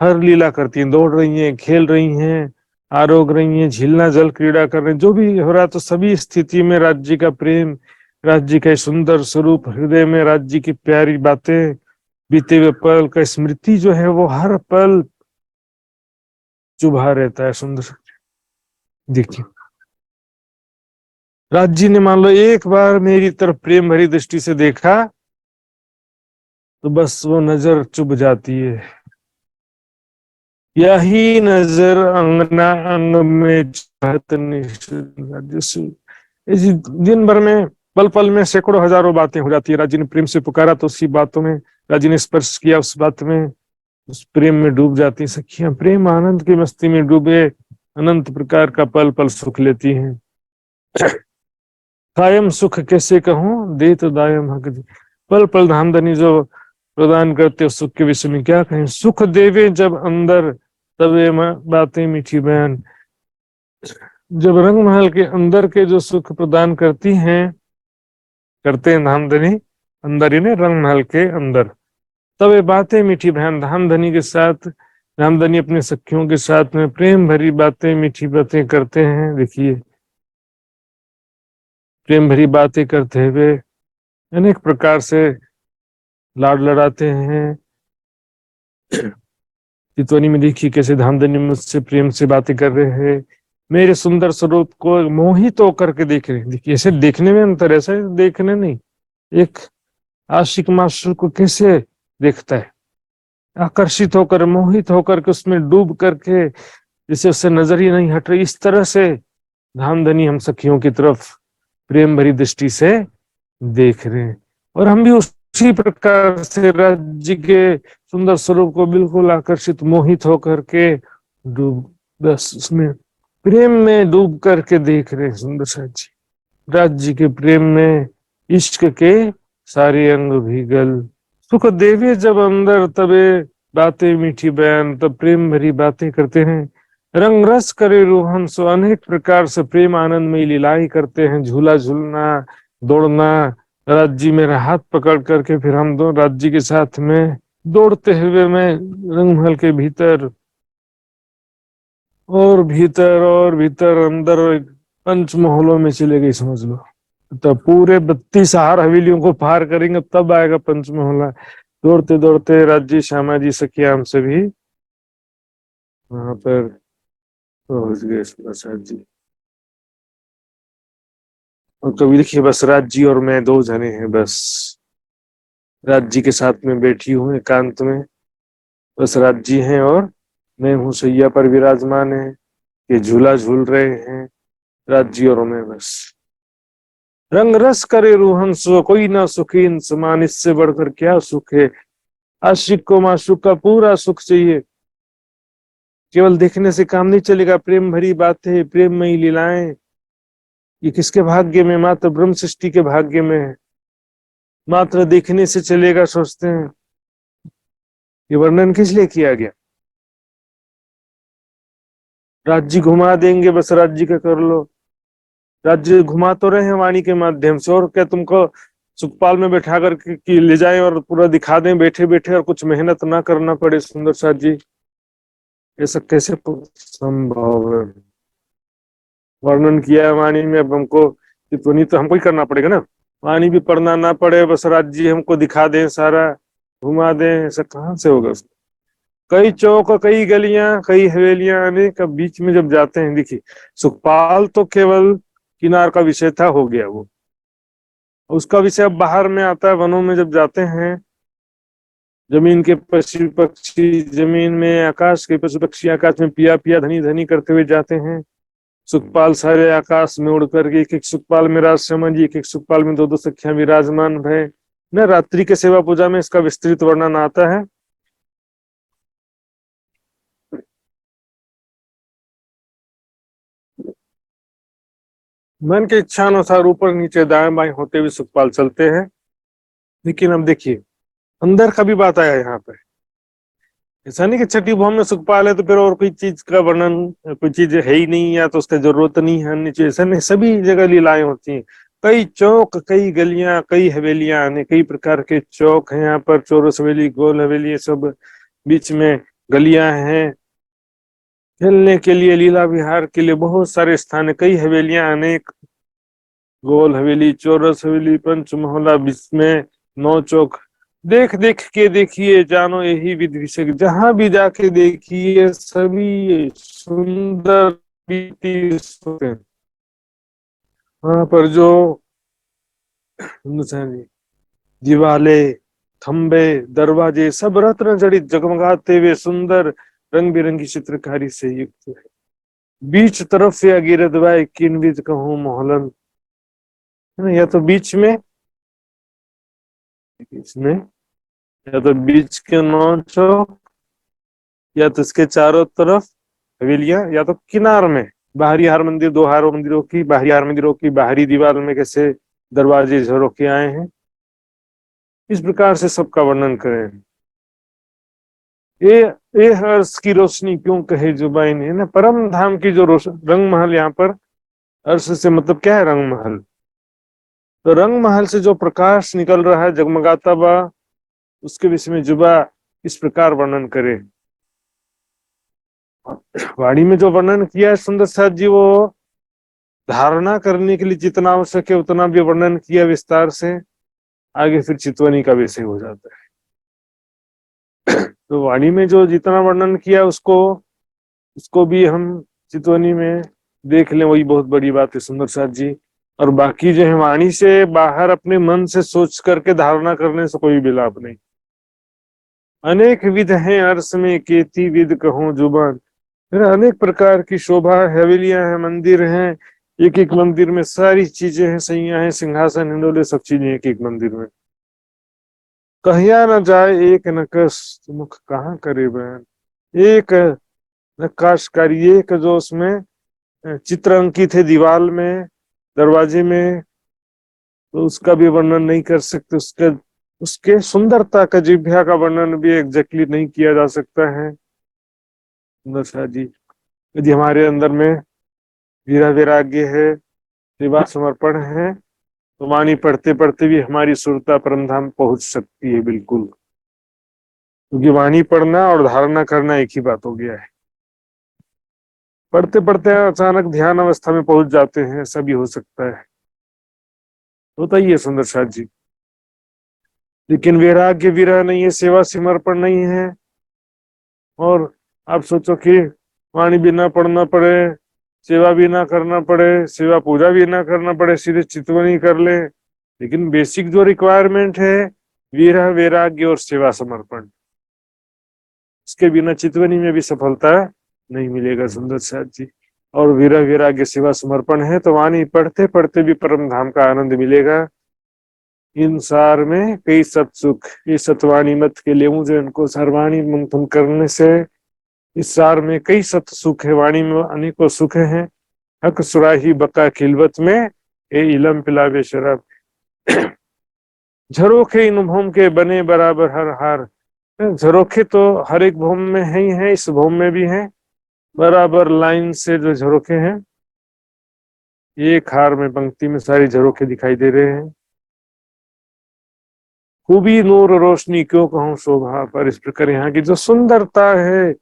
हर लीला करती हैं, दौड़ रही हैं, खेल रही हैं, आरोग रही हैं, झीलना जल क्रीड़ा कर रहे हैं, जो भी हो रहा, तो सभी स्थिति में राज्य का प्रेम, राज्य का सुंदर स्वरूप, हृदय में राज्य की प्यारी बातें, बीते हुए पल का स्मृति जो है वो हर पल चुभा रहता है। सुंदर देखिए, राज्य ने मान लो एक बार मेरी तरफ प्रेम भरी दृष्टि से देखा तो बस वो नजर चुभ जाती है। यही नजर अंगना अंग में इसी दिन भर में पल पल में सैकड़ों हजारों बातें हो जाती है। राज्य ने प्रेम से पुकारा तो उसी बातों में, राज्य ने स्पर्श किया उस बात में, उस प्रेम में डूब जाती सखियां, प्रेम आनंद की मस्ती में डूबे अनंत प्रकार का पल पल सुख लेती हैं। कायम सुख कैसे कहूं दे तो दायम हक जी, पल पल धामधनी जो प्रदान करते हो सुख के विषय में क्या कहें। सुख देवे जब अंदर तबे बातें मीठी बयान, जब रंगमहल के अंदर के जो सुख प्रदान करती हैं, करते हैं धामधनी अंदर ही ने रंगमहल के अंदर, तब ये बातें मीठी बहन, धामधनी के साथ, धामधनी अपने सखियों के साथ में प्रेम भरी बातें, मीठी बातें करते हैं। देखिए प्रेम भरी बातें करते हुए अनेक प्रकार से लाड लड़ाते हैं। चितवनी में देखिए कैसे धामधनी मुझसे प्रेम से बातें कर रहे हैं, मेरे सुंदर स्वरूप को मोहित होकर के देख रहे हैं। देखिए ऐसे देखने में अंतर, ऐसा देखने नहीं, एक आशिक माशूक को कैसे देखता है, आकर्षित होकर, मोहित होकर के, उसमें डूब करके, जिसे उससे नजर ही नहीं हट रही, इस तरह से धामधनी हम सखियों की तरफ प्रेम भरी दृष्टि से देख रहे हैं। और हम भी उसी प्रकार से राज्य के सुंदर स्वरूप को बिल्कुल आकर्षित, मोहित होकर के डूब, बस उसमें प्रेम में डूब करके देख रहे हैं। सुंदर सा जी राज्य के प्रेम में इश्क के सारे अंग भी गल। सुख देवे जब अंदर तबे बातें मीठी बयान, तब प्रेम भरी बातें करते हैं। रंग रस करे रोहन सो अनेक प्रकार से प्रेम आनंद में लीलाएं करते हैं। झूला झूलना, दौड़ना, राज्य मेरा हाथ पकड़ करके फिर हम दो राज्य के साथ में दौड़ते हुए मैं रंग महल के भीतर और भीतर अंदर पंचमहलों में चले गई समझ लो। तो पूरे 32 हार हवेलियों को पार करेंगे तब आएगा पंचमहला। दौड़ते दौड़ते राज्य श्यामा जी सखिया हमसे भी वहां पर पहुंच गए प्रसाद जी। और कभी देखिए बस राज्य और मैं दो जने हैं बस। राज्य के साथ में बैठी हूँ एकांत में, बस राज्य हैं और मैं हूँ सैया पर विराजमान है। ये झूला झूल रहे हैं राज्य और मैं बस। रंग रस करे रूहन सो कोई ना सुखीन समान, इससे बढ़कर क्या सुख है। आशिक को माशूक का पूरा सुख चाहिए। केवल देखने से काम नहीं चलेगा, प्रेम भरी बातें, प्रेममयी लीलाएं, ये किसके भाग्य में? मात्र ब्रह्म सृष्टि के भाग्य में है। मात्र देखने से चलेगा सोचते हैं। ये वर्णन किस लिए किया गया? राज्य घुमा देंगे बस राज्य का कर लो। राज्य घुमा तो रहे हैं वाणी के माध्यम से, और क्या तुमको सुखपाल में बैठा कर के ले जाएं और पूरा दिखा दें बैठे बैठे और कुछ मेहनत ना करना पड़े? सुंदर साथ जी, ऐसा कैसे संभव है? वर्णन किया है वाणी में, अब हमको चितवनी तो हमको ही करना पड़ेगा ना। वाणी भी पढ़ना ना पड़े, बस राज्य हमको दिखा दें, सारा घुमा दें, ऐसा कहाँ से होगा? कई चौक, कई गलियां, कई हवेलियां आने का बीच में जब जाते हैं, देखिए सुखपाल तो केवल किनार का विषय था, हो गया वो। उसका विषय अब बाहर में आता है, वनों में जब जाते हैं, जमीन के पशु पक्षी जमीन में, आकाश के पशु पक्षी आकाश में पिया पिया धनी धनी करते हुए जाते हैं। सुखपाल सारे आकाश में उड़ करके, एक एक सुखपाल में राज शर्मा जी, एक एक सुखपाल में दो दो सखियां विराजमान भय न। रात्रि के सेवा पूजा में इसका विस्तृत वर्णन आता है। मन के इच्छा अनुसार ऊपर नीचे दाएं बाएं होते हुए सुखपाल चलते हैं। लेकिन अब देखिए अंदर का भी बात आया यहाँ पे। ऐसा नहीं कि छठी भौम में सुखपाल है तो फिर और कोई चीज का वर्णन, कोई चीज है ही नहीं या तो उसका जरूरत नहीं है अन्य चीज, ऐसा नहीं। सभी जगह लीलाएं होती हैं। कई चौक, कई गलियां, कई हवेलियां आने, कई प्रकार के चौक हैं यहाँ पर, चौरस हवेली, गोल हवेली, ये सब बीच में गलियां हैं। खेलने के लिए, लीला विहार के लिए बहुत सारे स्थान है। कई हवेलियां, अनेक गोल हवेली, चौरस हवेली, पंचमहला, बीच में 9 चौक। देख देख के देखिए जानो यही विधि विषय, जहां भी जाके देखिए सभी सुंदर बीती होते हैं। वहां पर जो दीवाले, खंबे, दरवाजे सब रत्न जड़ित जगमगाते हुए सुंदर रंग बिरंगी चित्रकारी से युक्त है। बीच तरफ से अगिरदवाय किनविद कहूं मोहलन, है ना? या तो बीच में या तो बीच के 9 चौक, या तो इसके चारों तरफ हवेलियां, या तो किनार में बाहरी हार मंदिर, दो हार मंदिरों की, बाहरी हार मंदिरों की बाहरी दीवार में कैसे दरवाजे झरोके आए हैं, इस प्रकार से सबका वर्णन करें। ये अर्श की रोशनी क्यों कहे जुबाइन, है ना? परम धाम की जो रोशन, रंग महल, यहाँ पर अर्श से मतलब क्या है? रंग महल। तो रंग महल से जो प्रकाश निकल रहा है जगमगाता हुआ, उसके विषय में जुबा इस प्रकार वर्णन करे। वाणी में जो वर्णन किया है सुंदर साथ जी, वो धारणा करने के लिए जितना आवश्यक है उतना भी वर्णन किया विस्तार से। आगे फिर चितवनी का विषय हो जाता है। तो वाणी में जो जितना वर्णन किया उसको उसको भी हम चितवनी में देख लें, वही बहुत बड़ी बात है सुंदर साथ जी। और बाकी जो है वाणी से बाहर अपने मन से सोच करके धारणा करने से कोई भी लाभ नहीं। अनेक विध हैं अर्श में केती विध कहूं जुबान, है ना? अनेक प्रकार की शोभा, हवेलियां हैं, मंदिर हैं। एक एक मंदिर में सारी चीजें हैं, सैया हैं, सिंहासन, हिंडोले, सब चीजें एक एक मंदिर में। कहिया न जाए एक नकश मुख कहाँ करे बयान। एक नक्काशकारी, एक जो उसमें चित्र अंकित है दीवाल में, दरवाजे में, तो उसका भी वर्णन नहीं कर सकते, उसके उसके सुंदरता का, जिह्वा का वर्णन भी एग्जैक्टली नहीं किया जा सकता है। सुंदर शाह जी, यदि हमारे अंदर में वीरा वैराग्य है, सेवा समर्पण है, तो वाणी पढ़ते पढ़ते भी हमारी सुरता परम धाम पहुंच सकती है बिल्कुल। क्योंकि वाणी पढ़ना और धारणा करना एक ही बात हो गया है। पढ़ते पढ़ते अचानक ध्यान अवस्था में पहुंच जाते हैं, ऐसा भी हो सकता है, होता ही है सुंदर शाह जी। लेकिन वैराग्य विरह नहीं है, सेवा समर्पण नहीं है, और आप सोचो कि वाणी भी ना पढ़ना पड़े, सेवा भी ना करना पड़े, सेवा पूजा भी ना करना पड़े, सीधे चितवनी कर ले, लेकिन बेसिक जो रिक्वायरमेंट है विरह वैराग्य और सेवा समर्पण, इसके बिना चितवनी में भी सफलता नहीं मिलेगा सुंदर शाह जी। और विरह वैराग्य सेवा समर्पण है तो वाणी पढ़ते पढ़ते भी परम धाम का आनंद मिलेगा। इन सार में कई सत्सुख, ये सतवाणी मत के लिए जो इनको सर्वाणी मंथन करने से इस सार में कई सत सुख है, वाणी में अनेकों सुख हैं। हक सुराही बका खिलवत में ए इलम पिलावे शराब, झरोखे इन भौम के बने बराबर हर हार। झरोखे तो हर एक भौम में है ही है, इस भौम में भी है, बराबर लाइन से जो झरोखे हैं, एक हार में पंक्ति में सारी झरोखे दिखाई दे रहे हैं। खूबी नूर रोशनी क्यों कहूं शोभा पर, इस प्रकार यहाँ की जो सुंदरता है,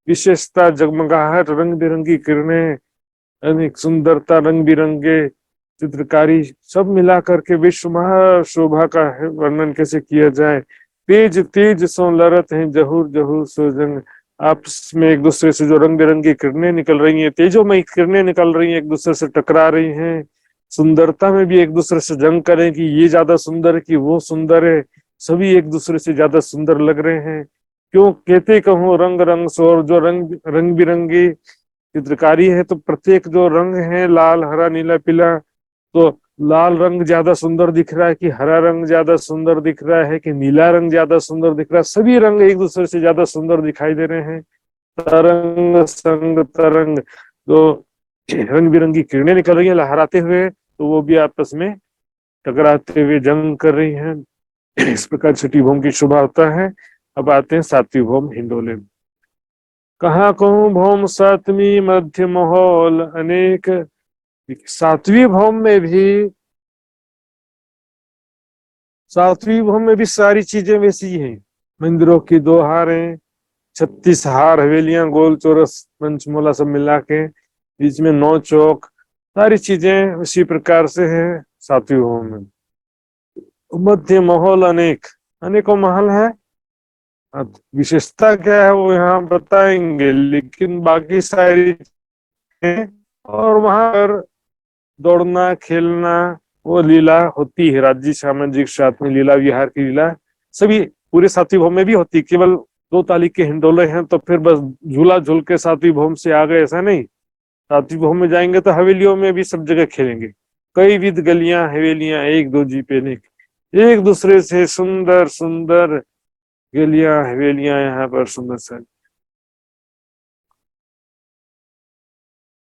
विशेषता, जगमगाहट, रंग बिरंगी किरणें, अनेक सुंदरता, रंग बिरंगे चित्रकारी, सब मिला करके विश्व शोभा का वर्णन कैसे किया जाए। तेज तेज सो लरत हैं जहूर जहूर सोजंग, आपस में एक दूसरे से जो रंग बिरंगी किरणें निकल रही हैं, तेजोमयी किरणें निकल रही हैं, एक दूसरे से टकरा रही हैं। सुंदरता में भी एक दूसरे से जंग करें कि ये ज्यादा सुंदर है कि वो सुंदर है, सभी एक दूसरे से ज्यादा सुंदर लग रहे हैं। क्यों कहते कहूँ रंग रंग शोर, जो रंग बिरंगी चित्रकारी है, तो प्रत्येक जो रंग है, लाल हरा नीला पीला, तो लाल रंग ज्यादा सुंदर दिख रहा है कि हरा रंग ज्यादा सुंदर दिख रहा है कि नीला रंग ज्यादा सुंदर दिख रहा है, सभी रंग एक दूसरे से ज्यादा सुंदर दिखाई दे रहे हैं। तरंग संग तरंग, तो रंग बिरंगी किरणें निकल रही है लहराते हुए, तो वो भी आपस में टकराते हुए जंग कर रही हैं। इस प्रकार छठी भौम की शोभा होता है। अब आते हैं सातवीं भौम हिंडोले में। कहाँ कहूँ भौम सातवीं मध्य माहौल अनेक, सातवीं भौम में भी, सातवीं भौम में भी सारी चीजें वैसी हैं। मंदिरों की 2 हारें, 36 हार, हवेलियां, गोल चौरस पंचमूला सब मिला के, बीच में 9 चौक, सारी चीजें उसी प्रकार से है सातवीं भौम में। मध्य माहौल अनेक, अनेकों महल है। अब विशेषता क्या है वो यहाँ बताएंगे, लेकिन बाकी सारी चीजें, और वहां पर दौड़ना खेलना वो लीला होती है, राज्य सामाजिक साथ में लीला विहार की लीला सभी पूरे सातवीं भौम में भी होती। केवल 2 ताली के हिंडोले हैं तो फिर बस झूला झूल के सातवीं भौम से आ गए, ऐसा नहीं। सातवीं भौम में जाएंगे तो हवेलियों में भी सब जगह खेलेंगे, कई विध गलियां हवेलियां, एक दो जी पे एक दूसरे से सुंदर सुंदर गलियां हवेलियां यहाँ पर सुंदर सा।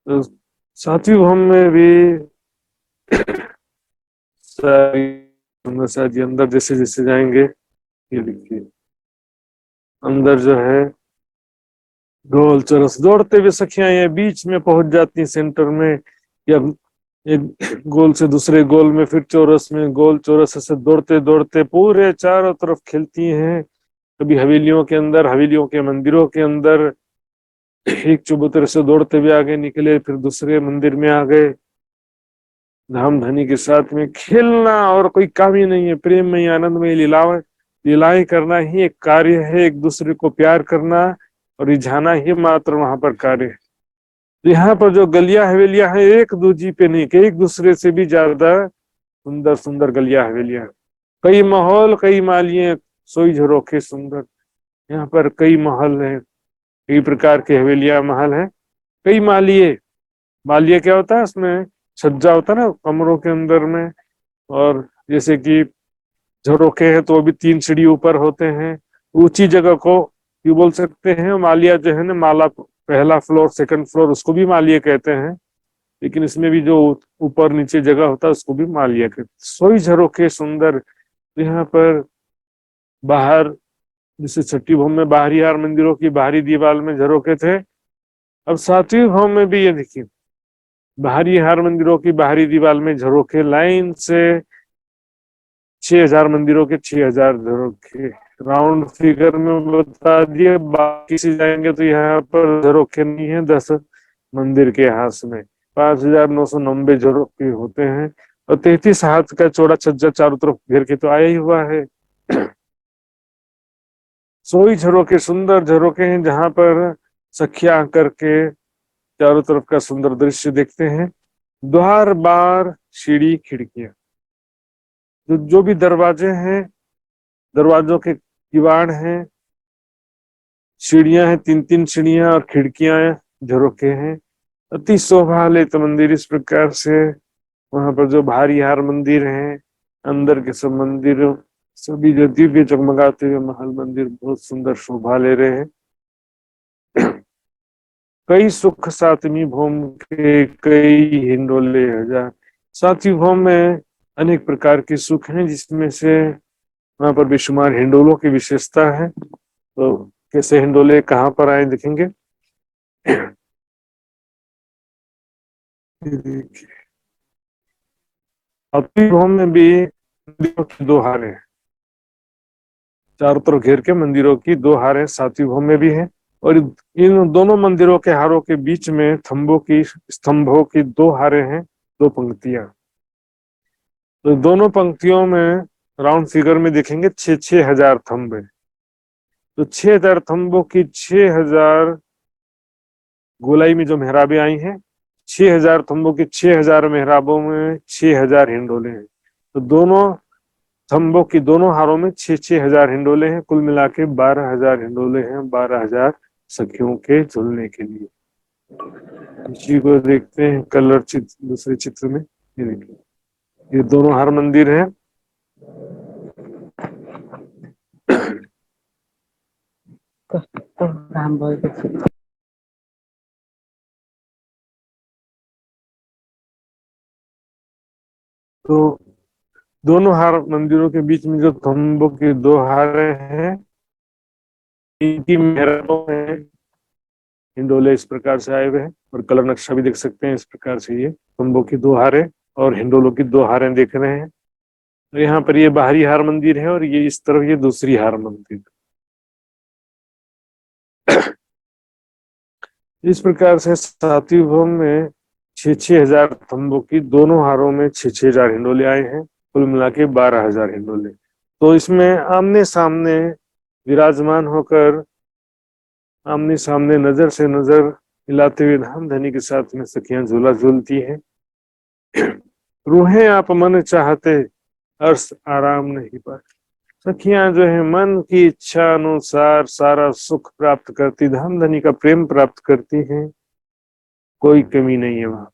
तो सातवीं भौम में भी सारी सुंदर सा जी, अंदर जैसे जैसे जाएंगे, ये देखिए अंदर जो है गोल चौरस, दौड़ते हुए सखियां ये बीच में पहुंच जाती हैं सेंटर में, या एक गोल से दूसरे गोल में, फिर चौरस में, गोल चौरस से दौड़ते दौड़ते पूरे चारों तरफ खेलती हैं। कभी हवेलियों के अंदर, हवेलियों के मंदिरों के अंदर, एक चबूतरे से दौड़ते हुए आगे निकले, फिर दूसरे मंदिर में आ गए। धाम धनी के साथ में खेलना और कोई काम ही नहीं है, प्रेम में आनंद में लीलाएं करना ही एक कार्य है, एक दूसरे को प्यार करना और रिझाना ही मात्र वहां पर कार्य है। यहाँ पर जो गलियां हवेलियां हैं, एक दूजी पे नहीं, कि एक दूसरे से भी ज्यादा सुंदर सुंदर गलियां हवेलियां, कई माहौल कई मालिये, सोई झरोखे सुंदर। यहाँ पर कई महल हैं, कई प्रकार के हवेलियां महल हैं, कई मालिये। मालिये क्या होता है, उसमें छज्जा होता है ना कमरों के अंदर में, और जैसे कि झरोखे हैं तो वो भी 3 सीढ़ी ऊपर होते हैं। ऊंची जगह को ये बोल सकते हैं मालिया, जो है ना, माला, पहला फ्लोर सेकंड फ्लोर, उसको भी मालिया कहते हैं। लेकिन इसमें भी जो ऊपर नीचे जगह होता है उसको भी मालिया कहते। सोई झरोखे सुंदर। यहाँ पर बाहर जैसे छठी भौम में बाहरी हार मंदिरों की बाहरी दीवार में झरोखे थे, अब सातवीं भौम में भी ये देखिए बाहरी हार मंदिरों की बाहरी दीवार में झरोखे लाइन से 6,000 मंदिरों के 6,000 झरोखे राउंड फिगर में बता दिए। बाकी से जाएंगे तो यहाँ पर झरोखे नहीं है 10 मंदिर के हाथ में 5,990 झरोखे होते हैं और 33 हाथ का चौड़ा छज्जा चारों तरफ घेर के तो आया ही हुआ है। सोई झरोखे सुंदर झरोखे हैं जहां पर सखिया करके चारों तरफ का सुंदर दृश्य देखते हैं। द्वार बार सीढ़ी खिड़कियां, जो भी दरवाजे हैं, दरवाजों के किवाड़ हैं, सीढ़ियां हैं, 3-3 सीढ़ियां और खिड़कियां झरोखे हैं। अति शोभायित मंदिर इस प्रकार से वहां पर जो भारी हार मंदिर हैं, अंदर के सब मंदिर सभी जो दिव्य जगमगाते हुए महल मंदिर बहुत सुंदर शोभा ले रहे हैं। कई सुख सातवीं भौम के कई हिंडोले हजार। सातवीं भौम में अनेक प्रकार के सुख हैं जिसमें से वहां पर बेशुमार हिंडोलों की विशेषता है। तो कैसे हिंडोले कहाँ पर आए देखेंगे। सातवीं भौम में भी मंदिरों की 2 हारें हैं, चारों तरफ घेर के मंदिरों की 2 हारें सातवीं भौम में भी है और इन दोनों मंदिरों के हारों के बीच में स्तंभों की 2 हारें हैं, 2 पंक्तियां। तो दोनों पंक्तियों में राउंड फिगर में देखेंगे 6,000 थंब है। तो 6,000 थंबों की 6,000 गोलाई में जो मेहराबें आई हैं, 6,000 थंबों की 6,000 मेहराबों में 6,000 हिंडोले हैं। तो दोनों थंबों की दोनों हारों में 6,000 हिंडोले हैं। कुल मिला के 12,000 हिंडोले हैं 12,000 सखियों के झूलने के लिए। इसी को देखते हैं कलर चित्र दूसरे चित्र में। ये देखिए ये दोनों हार मंदिर हैं। तो राम बोल के तो दोनों हार मंदिरों के बीच में जो थंबों की 2 हारें हैं, इनकी मेहराबों में हिंडोले इस प्रकार से आए हुए हैं और कलर नक्शा भी देख सकते हैं। इस प्रकार से ये थंबों की 2 हारें और हिंडोलों की 2 हारें देख रहे हैं। तो यहाँ पर ये बाहरी हार मंदिर है और ये इस तरफ ये दूसरी हार मंदिर। इस प्रकार से सातवीं भौम में 6,000 थंबों की दोनों हारों में 6,000 हिंडोले आए हैं। कुल मिला के 12,000 हिंडोले। तो इसमें आमने सामने विराजमान होकर आमने सामने नजर से नजर मिलाते हुए धाम धनी के साथ में सखियां झूला झूलती हैं। रूहें आप मन चाहते अर्श आराम नहीं पाते। सखियां जो है मन की इच्छा अनुसार सारा सुख प्राप्त करती, धाम धनी का प्रेम प्राप्त करती हैं। कोई कमी नहीं है वहां,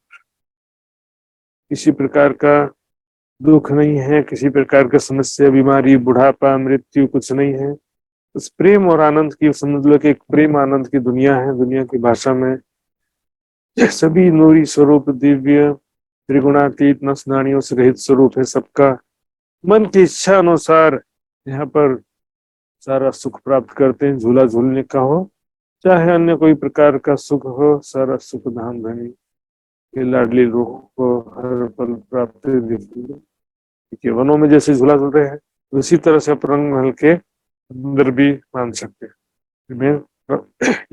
किसी प्रकार का दुख नहीं है, किसी प्रकार का समस्या बीमारी बुढ़ापा मृत्यु कुछ नहीं है। उस प्रेम और आनंद की समझ लो कि एक प्रेम आनंद की दुनिया है। दुनिया की भाषा में सभी नूरी स्वरूप दिव्य त्रिगुणातीत नस नाड़ियों से रहित स्वरूप है सबका। मन की इच्छा अनुसार यहाँ पर सारा सुख प्राप्त करते हैं। झूला झूलने का हो चाहे अन्य कोई प्रकार का सुख हो, सारा सुख धाम धनी के लाडली रूह को हर पल प्राप्त दिखती। वनों में जैसे झूला झूल रहे हैं उसी तरह से अपरंग महल के अंदर भी मान सकते हैं। मैं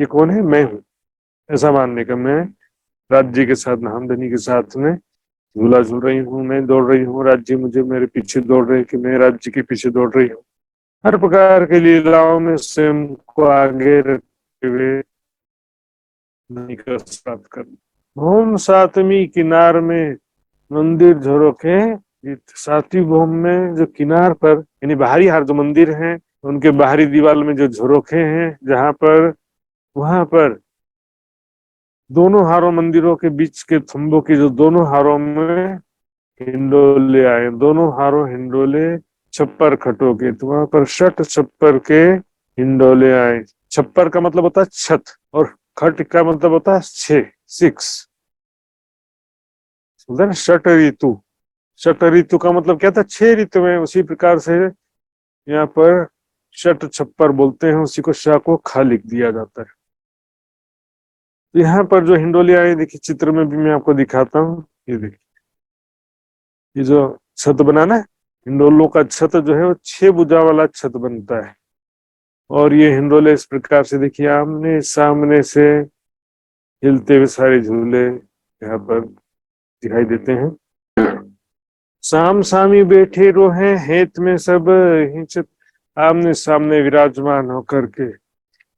ये कौन है, मैं हूँ, ऐसा मानने का। मैं राज्य के साथ नामधनी के साथ में झूला झूल रही हूँ, मैं दौड़ रही हूँ, राज्य मुझे मेरे पीछे दौड़ रहे कि मैं राज्य के पीछे दौड़ रही हूँ। हर प्रकार के लीलाओं में स्वयं को आगे रखते हुए प्राप्त कर। भौम सातवीं किनार में मंदिर झरोखे। सातवीं भौम में जो किनार पर यानी बाहरी हार जो मंदिर हैं उनके बाहरी दीवार में जो झरोखे हैं, जहां पर वहां पर दोनों हारों मंदिरों के बीच के थंबों की जो दोनों हारों में हिंडोले आए, दोनों हारों हिंडोले छप्पर खटों के, तो वहां पर षट छप्पर के हिंडोले आए। छप्पर का मतलब होता है छत और खट का मतलब होता है 6। बोलते हैं ना षट ऋतु। षट ऋतु का मतलब क्या था, 6 ऋतु में। उसी प्रकार से यहाँ पर षट छप्पर बोलते हैं, उसी को शाह को खा लिख दिया जाता है। तो यहाँ पर जो हिंडोलिया है, देखिए चित्र में भी मैं आपको दिखाता हूँ। ये देखिए, ये जो छत बना ना, हिंडोलों का छत जो है वो 6 भुजा वाला छत बनता है। और ये हिंडोले इस प्रकार से देखिए आमने सामने से हिलते हुए सारे झूले यहाँ पर दिखाई देते हैं। साम सामी बैठे रोहे हेत में सब हिंचत, आमने सामने विराजमान होकर के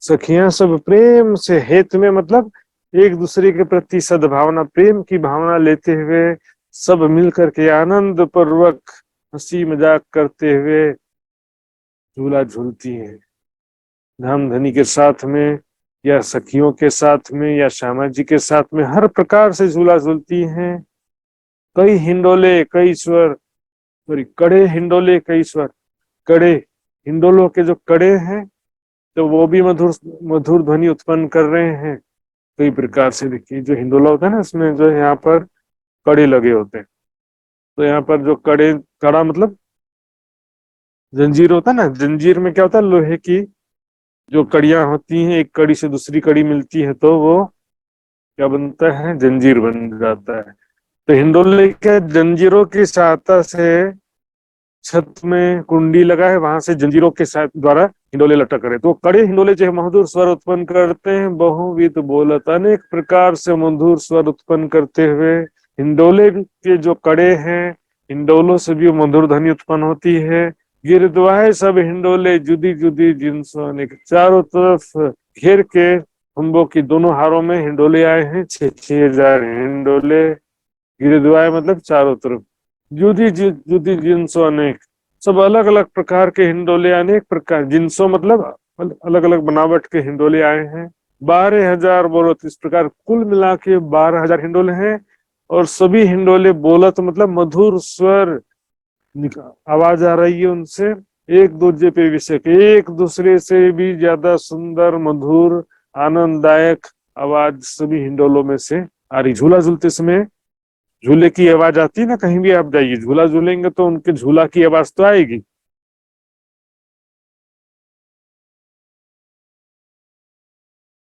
सखियां सब प्रेम से, हेत में मतलब एक दूसरे के प्रति सद्भावना, प्रेम की भावना लेते हुए सब मिलकर के आनंद पूर्वक हंसी मजाक करते हुए झूला झूलती हैं। धाम धनी के साथ में या सखियों के साथ में या श्यामा जी के साथ में हर प्रकार से झूला झूलती हैं। कई हिंडोले कई स्वर, सॉरी कड़े हिंडोले कई स्वर। कड़े हिंडोलों के जो कड़े हैं तो वो भी मधुर मधुर ध्वनि उत्पन्न कर रहे हैं। कई प्रकार से देखिए, जो हिंडोला होता है ना, इसमें जो यहाँ पर कड़े लगे होते हैं। तो यहाँ पर जो कड़े, कड़ा मतलब जंजीर होता है ना, जंजीर में क्या होता है, लोहे की जो कड़ियां होती हैं, एक कड़ी से दूसरी कड़ी मिलती है तो वो क्या बनता है, जंजीर बन जाता है। तो हिंडोले के जंजीरों की सहायता से छत में कुंडी लगा है, वहां से जंजीरों के साथ द्वारा हिंडोले लटक रहे। तो कड़े हिंडोले जो है मधुर स्वर उत्पन्न करते हैं, बहुविध बोलत, अनेक प्रकार से मधुर स्वर उत्पन्न करते हुए हिंडोले के जो कड़े हैं, हिंडोलों से भी मधुर ध्वनि उत्पन्न होती है। गिरद्वाए सब हिंडोले जुदी जुदी जिनसों अनेक, चारों तरफ घेर के खंभों की दोनों हारों में हिंडोले आए हैं। 6,000 हिंडोले गिरद्वाए मतलब चारों तरफ, जुदी जुदी जिनसों अनेक, सब अलग अलग प्रकार के हिंडोले, अनेक प्रकार, जिनसों मतलब अलग अलग बनावट के हिंडोले आए हैं। 12,000 बोलत, इस प्रकार कुल मिला के 12,000 हिंडोले हैं। और सभी हिंडोले बोलत मतलब मधुर स्वर आवाज आ रही है उनसे, एक दूसरे पे विषय, एक दूसरे से भी ज्यादा सुंदर मधुर आनंददायक आवाज सभी हिंडोलों में से आ रही। झूला झूलते समय झूले की आवाज आती है ना, कहीं भी आप जाइए झूला झूलेंगे तो उनके झूला की आवाज तो आएगी।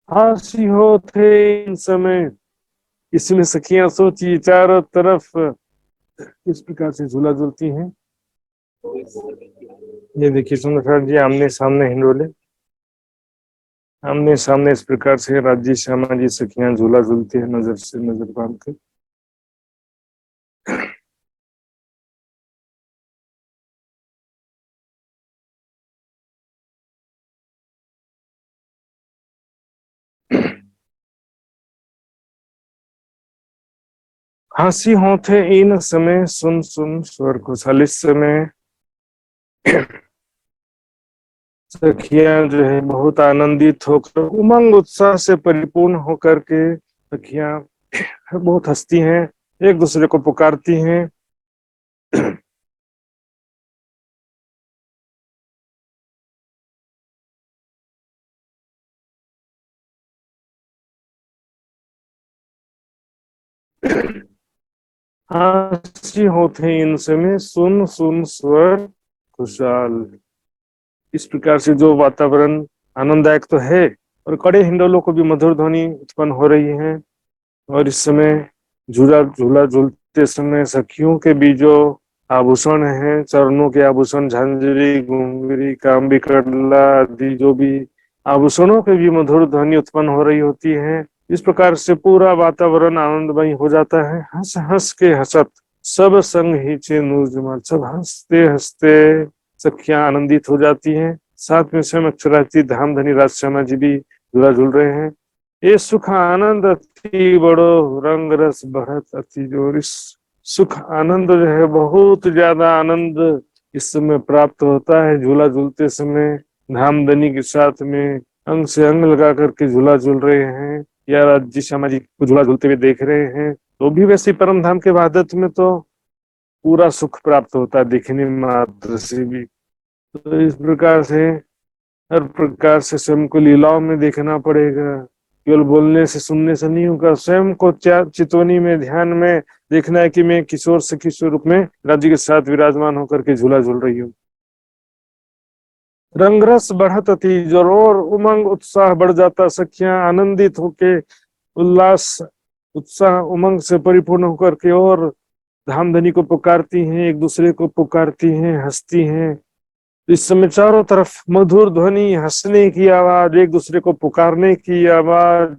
हासी हो थे इन समय, इसमें सखियां सोची चारों तरफ इस प्रकार से झूला झूलती हैं। ये देखिए सुंदर जी, आमने सामने हिंडोले, आमने सामने इस प्रकार से राज्य श्यामा जी सखियां झूला झूलती है, नजर से नजर बांध कर। हंसी होते इन समय सुन सुन स्वर कुशल, इस समय सखियां जो है बहुत आनंदित होकर, उमंग उत्साह से परिपूर्ण होकर के सखियां बहुत हंसती हैं, एक दूसरे को पुकारती हैं। हंसी होते इन समय सुन सुन स्वर खुशहाल, इस प्रकार से जो वातावरण आनंददायक तो है, और कड़े हिंडोलों को भी मधुर ध्वनि उत्पन्न हो रही है। और इस समय झूला झूला झूलते समय सखियों के भी जो आभूषण हैं, चरणों के आभूषण, झांझरी घुंघरी कांबी कड़ला आदि जो भी आभूषणों के भी मधुर ध्वनि उत्पन्न हो रही होती है। इस प्रकार से पूरा वातावरण आनंदमय हो जाता है। हंस हंस के हंसत सब संग हिचे नूर जमाल, सब हंसते हंसते सखियां आनंदित हो जाती हैं। साथ में स्वयं अक्षरार्थी धाम धनी राज श्यामा जी भी झूला झूल रहे हैं। ये सुख आनंद अति बड़ो रंग रस बढ़त अति जोर, इस सुख आनंद जो है बहुत ज्यादा आनंद इस समय प्राप्त होता है झूला झूलते समय। धामधनी के साथ में अंग से अंग लगा करके झूला झूल रहे हैं, या राज्य श्यामा जी को झूला झूलते हुए देख रहे हैं। तो भी वैसे परम धाम के वहादत में तो पूरा सुख प्राप्त होता है दिखने मात्र से भी। तो इस प्रकार से हर प्रकार से स्वयं को लीलाओं में देखना पड़ेगा केवल बोलने से सुनने से नहीं होगा, स्वयं को चितवनी में ध्यान में देखना है कि मैं किशोर से किशोर रूप में राज्य के साथ विराजमान होकर के झूला झूल रही हूँ। रंगरस बढ़त थी, जरूर उमंग उत्साह बढ़ जाता, सखियां आनंदित होके उल्लास उत्साह उमंग से परिपूर्ण होकर के और धामधनी को पुकारती हैं, एक दूसरे को पुकारती हैं, हंसती हैं। इस समय चारों तरफ मधुर ध्वनि, हंसने की आवाज, एक दूसरे को पुकारने की आवाज,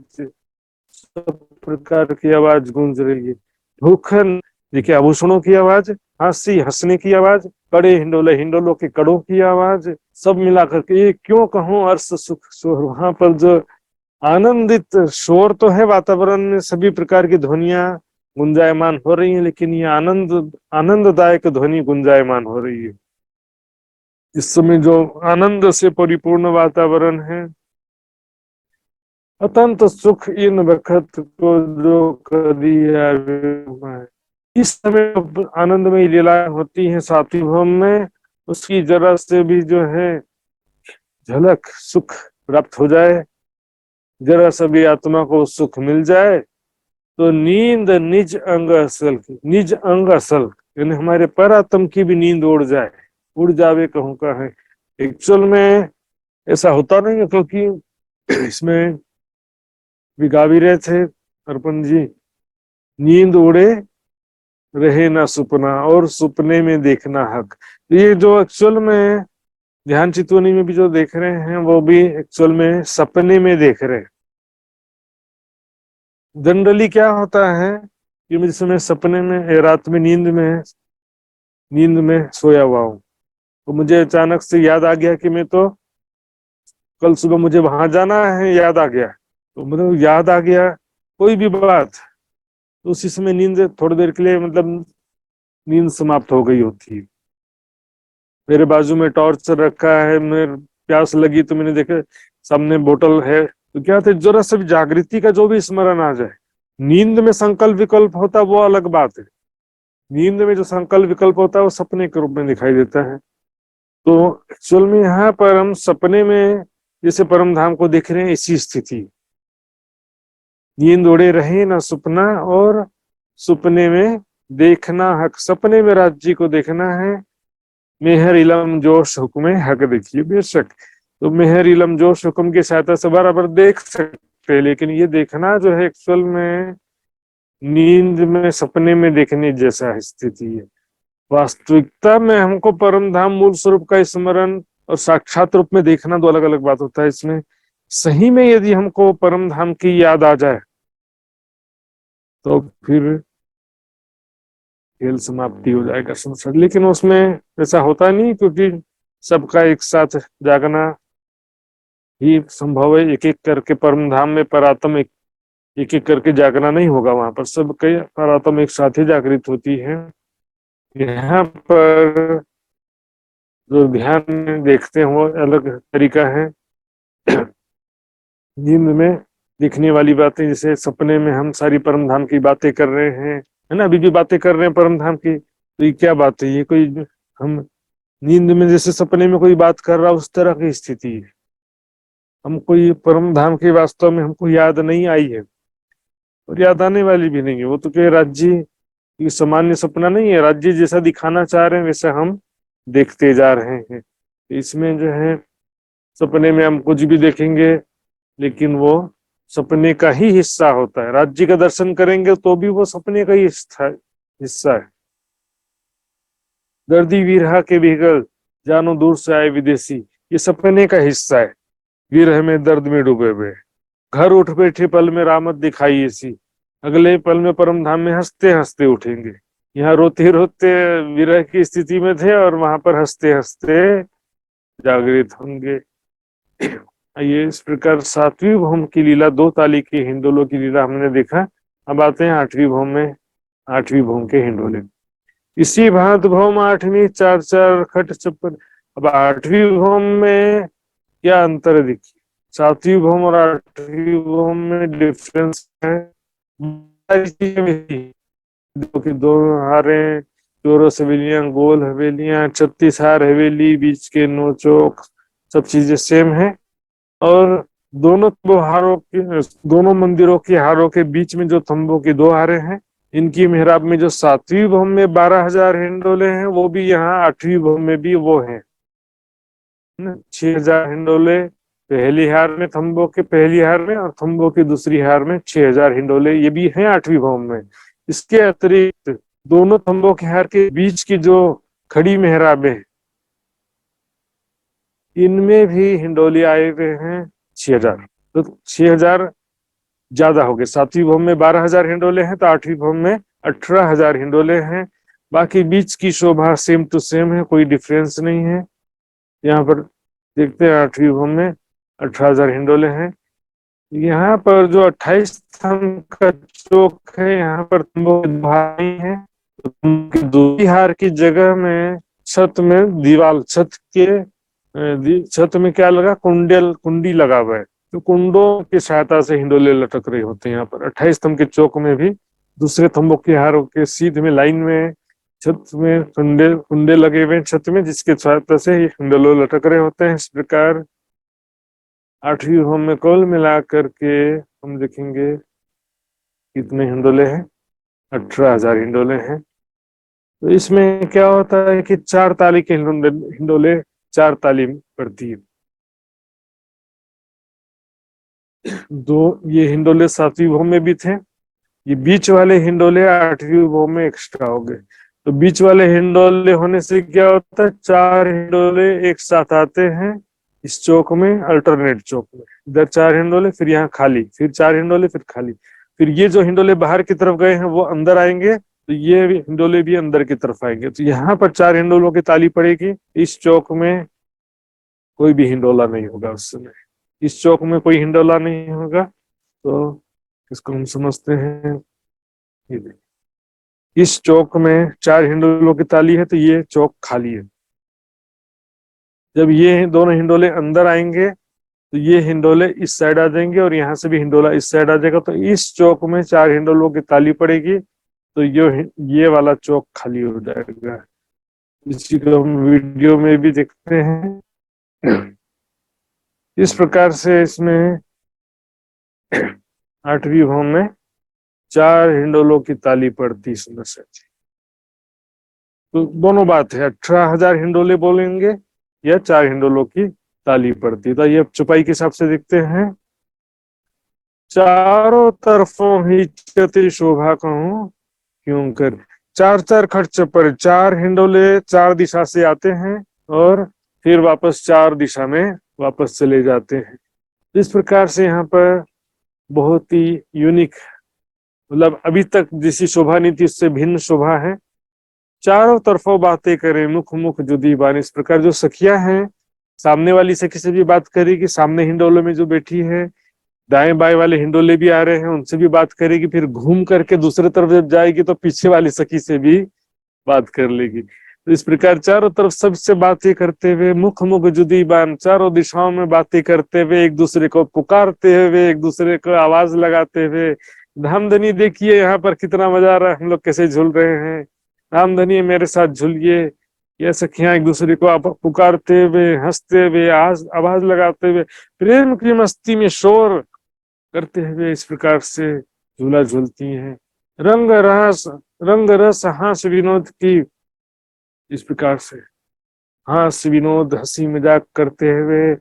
सब प्रकार की आवाज गूंज रही है। भूखन देखिए आभूषणों की आवाज, हंसी हंसने की आवाज, कड़े हिंडोले हिंडोलों के कड़ों की आवाज, सब मिलाकर के ये क्यों कहूं अर्स सुख शोर। वहां पर जो आनंदित शोर तो है, वातावरण में सभी प्रकार की ध्वनियां गुंजायमान हो रही हैं, लेकिन ये आनंददायक ध्वनि गुंजायमान हो रही है। इस समय जो आनंद से परिपूर्ण वातावरण है, अत्यंत सुख इन बखत को जो कदिया है। इस समय आनंदमय लीलाएं होती हैं सातवीं भौम में, उसकी जरा से भी जो है झलक सुख प्राप्त हो जाए, जरा सा भी आत्मा को सुख मिल जाए तो नींद निज अंग असल, निज अंग असल यानी हमारे परात्म की भी नींद उड़ जाए, उड़ जावे कहूं का है। एक्चुअल में ऐसा होता नहीं है, क्योंकि इसमें भी गा भी रहे थे अर्पण जी, नींद उड़े रहे ना सुपना और सुपने में देखना हक। ये जो एक्चुअल में ध्यान चितवनी में भी जो देख रहे हैं वो भी एक्चुअल में सपने में देख रहे हैं। जनरली क्या होता है कि मैं जिस समय सपने में रात में नींद में सोया हुआ हूँ, तो मुझे अचानक से याद आ गया कि मैं तो कल सुबह मुझे वहां जाना है, याद आ गया, तो मतलब याद आ गया कोई भी बात, तो उसी समय नींद थोड़ी देर के लिए मतलब नींद समाप्त हो गई होती है। मेरे बाजू में टॉर्च रखा है, मेरे प्यास लगी तो मैंने देखा सामने बोतल है, तो क्या थे जरा सा भी जागृति का जो भी स्मरण आ जाए। नींद में संकल्प विकल्प होता है वो अलग बात है, नींद में जो संकल्प विकल्प होता है वो सपने के रूप में दिखाई देता है। तो एक्चुअल में यहाँ पर हम सपने में जैसे परम धाम को देख रहे हैं, इसी स्थिति, नींद उड़े रहे ना सुपना और सुपने में देखना हक, सपने में राज्य को देखना है। मेहर इलम जोश हुक्म हक, देखिए बेशक तो मेहर इलम जोश हुक्म की सहायता से बराबर देख सकते हैं, लेकिन ये देखना जो है एक्चुअल में नींद में सपने में देखने जैसा स्थिति है। वास्तविकता में हमको परम धाम मूल स्वरूप का स्मरण और साक्षात रूप में देखना दो अलग अलग बात होता है। इसमें सही में यदि हमको परम धाम की याद आ जाए तो फिर खेल समाप्ति हो जाएगा संसार, लेकिन उसमें ऐसा होता नहीं, क्योंकि सबका एक साथ जागना ही संभव है। एक एक करके परम धाम में परात्म एक एक करके जागना नहीं होगा, वहां पर सब कई परात्म एक साथ ही जागृत होती है। यहाँ पर जो ध्यान में देखते हैं वो अलग तरीका है। नींद में दिखने वाली बातें, जैसे सपने में हम सारी परम धाम की बातें कर रहे हैं, है ना, अभी भी बातें कर रहे हैं परम धाम की, तो ये क्या बात है, ये कोई हम नींद में जैसे सपने में कोई बात कर रहा उस तरह की स्थिति है। हमको ये परम धाम की वास्तव में हमको याद नहीं आई है और याद आने वाली भी नहीं है। वो तो क्या राज्य ये सामान्य सपना नहीं है, राज्य जैसा दिखाना चाह रहे हैं वैसा हम देखते जा रहे हैं। इसमें जो है सपने में हम कुछ भी देखेंगे लेकिन वो सपने का ही हिस्सा होता है, राज्य का दर्शन करेंगे तो भी वो सपने का ही हिस्सा है। दर्दी वीरहा के बिगल जानो दूर से आए विदेशी, ये सपने का हिस्सा है। विरह में दर्द में डूबे हुए घर उठ बैठे पल में रामत दिखाई ऐसी, अगले पल में परम धाम में हंसते हंसते उठेंगे। यहाँ रोते रोते विरह की स्थिति में थे और वहां पर हंसते हंसते जागृत होंगे। ये इस प्रकार सातवीं भौम की लीला, दो ताली के हिंडोलों की लीला हमने देखा। अब आते हैं आठवीं भौम में, आठवीं भौम के हिंडोले। इसी भांत भौम आठवीं, चार चार खट चप्पन। अब आठवीं भौम में क्या अंतर है देखिए, सातवीं भौम और आठवीं भौम में डिफरेंस है। जो कि दो हारे, चौरस हवेलियां, गोल हवेलियां, 36 हार हवेली, बीच के नोचोक, सब चीजें सेम है। और दोनों मंदिरों के हारों के बीच में जो थंबों की दो हारे हैं, इनकी मेहराब में जो 7वीं भौम में 12,000 हिंडोले हैं, वो भी यहाँ 8वीं भौम में भी वो हैं। 6,000 हिंडोले पहली हार में, थंबों के पहली हार में, और थंबों की दूसरी हार में 6,000 हिंडोले, ये भी हैं 8वीं भौम में। इसके अतिरिक्त दोनों थंबों के हार के बीच की जो खड़ी मेहराबें, इनमें भी हिंडोले आए हुए हैं 6,000। तो 6,000 ज्यादा हो गए। 7वीं भौम में 12,000 हिंडोले हैं, तो 8वीं भौम में 18,000 हिंडोले हैं। बाकी बीच की शोभा सेम टू सेम है, कोई डिफरेंस नहीं है। यहाँ पर देखते हैं 8वीं भौम में 18,000 हिंडोले हैं। यहाँ पर जो 28 स्तंभ का चौक है, यहाँ पर तंबू भाई है। तो तंबू की दूसरी हार की जगह में छत में दीवार, छत में क्या लगा, कुंडी लगा हुआ है। तो कुंडों की सहायता से हिंडोले लटक रहे होते हैं। यहाँ पर 28 स्तंभ के चौक में भी दूसरे तंबों के हारों के सीध में लाइन में छत में कुंडे लगे हुए हैं छत में, जिसके सहायता से ये हिंडोले लटक रहे होते हैं। इस प्रकार 8वीं भौम में कुल मिला करके हम देखेंगे कितने हिंडोले हैं, 18,000 हिंडोले हैं। तो इसमें क्या होता है कि 4 ताली के हिंडोले 4 ताली पड़ती है। ये हिंडोले 7वीं भौम में भी थे। ये बीच वाले हिंडोले 8वीं भौम में एक्स्ट्रा हो गए। तो बीच वाले हिंडोले होने से क्या होता है, 4 हिंडोले एक साथ आते हैं इस चौक में, अल्टरनेट चौक में। इधर 4 हिंडोले, फिर यहाँ खाली, फिर 4 हिंडोले, फिर खाली। फिर ये जो हिंडोले बाहर की तरफ गए हैं वो अंदर आएंगे, तो ये भी हिंडोले भी अंदर की तरफ आएंगे। तो यहाँ पर 4 हिंडोलों की ताली पड़ेगी। इस चौक में कोई भी हिंडोला नहीं होगा उस समय। इस चौक में कोई हिंडोला नहीं होगा। तो इसको हम समझते हैं, ये देखिए, इस चौक में 4 हिंडोलों की ताली है, तो ये चौक खाली है। जब ये दोनों हिंडोले अंदर आएंगे, तो ये हिंडोले इस साइड आ जाएंगे, और यहाँ से भी हिंडोला इस साइड आ जाएगा। तो इस चौक में 4 हिंडोलों की ताली पड़ेगी, तो ये वाला चौक खाली हो जाएगा। इसी को हम वीडियो में भी देखते हैं। इस प्रकार से इसमें 8वीं भौम में 4 हिंडोलों की ताली पड़ती समय से। तो दोनों बात है, 18,000 हिंडोले बोलेंगे या 4 हिंडोलों की ताली पड़ती। तो ये चौपाई के हिसाब से देखते हैं। चारों तरफों ही चती शोभा कहूं क्यों कर। 4 खर्च पर 4 हिंडोले 4 दिशा से आते हैं, और फिर वापस 4 दिशा में वापस चले जाते हैं। इस प्रकार से यहाँ पर बहुत ही यूनिक, मतलब अभी तक जिसी शोभा नहीं थी उससे भिन्न शोभा है। चारों तरफों बातें करें, मुख मुख जुदी बान। इस प्रकार जो सखियां हैं, सामने वाली सखी से भी बात करेगी, सामने हिंडोले में जो बैठी है, दाएं बाएं वाले हिंडोले भी आ रहे हैं, उनसे भी बात करेगी। फिर घूम करके दूसरे तरफ जब जाएगी तो पीछे वाली सखी से भी बात कर लेगी। तो इस प्रकार चारों तरफ सबसे बातें करते हुए, मुख मुख जुदी बान, चारों दिशाओं में बातें करते हुए, एक दूसरे को पुकारते हुए, एक दूसरे को आवाज लगाते हुए। धामधनी देखिए यहाँ पर कितना मजा आ रहा है, हम लोग कैसे झूल रहे हैं, धामधनी मेरे साथ झूलिए। ये सखियां एक दूसरे को पुकारते हुए, हंसते हुए, आवाज लगाते हुए, प्रेम की मस्ती में शोर करते हुए इस प्रकार से झूला झूलती हैं। रंग रस हास विनोद की, इस प्रकार से हास विनोद, हंसी मजाक करते हुए,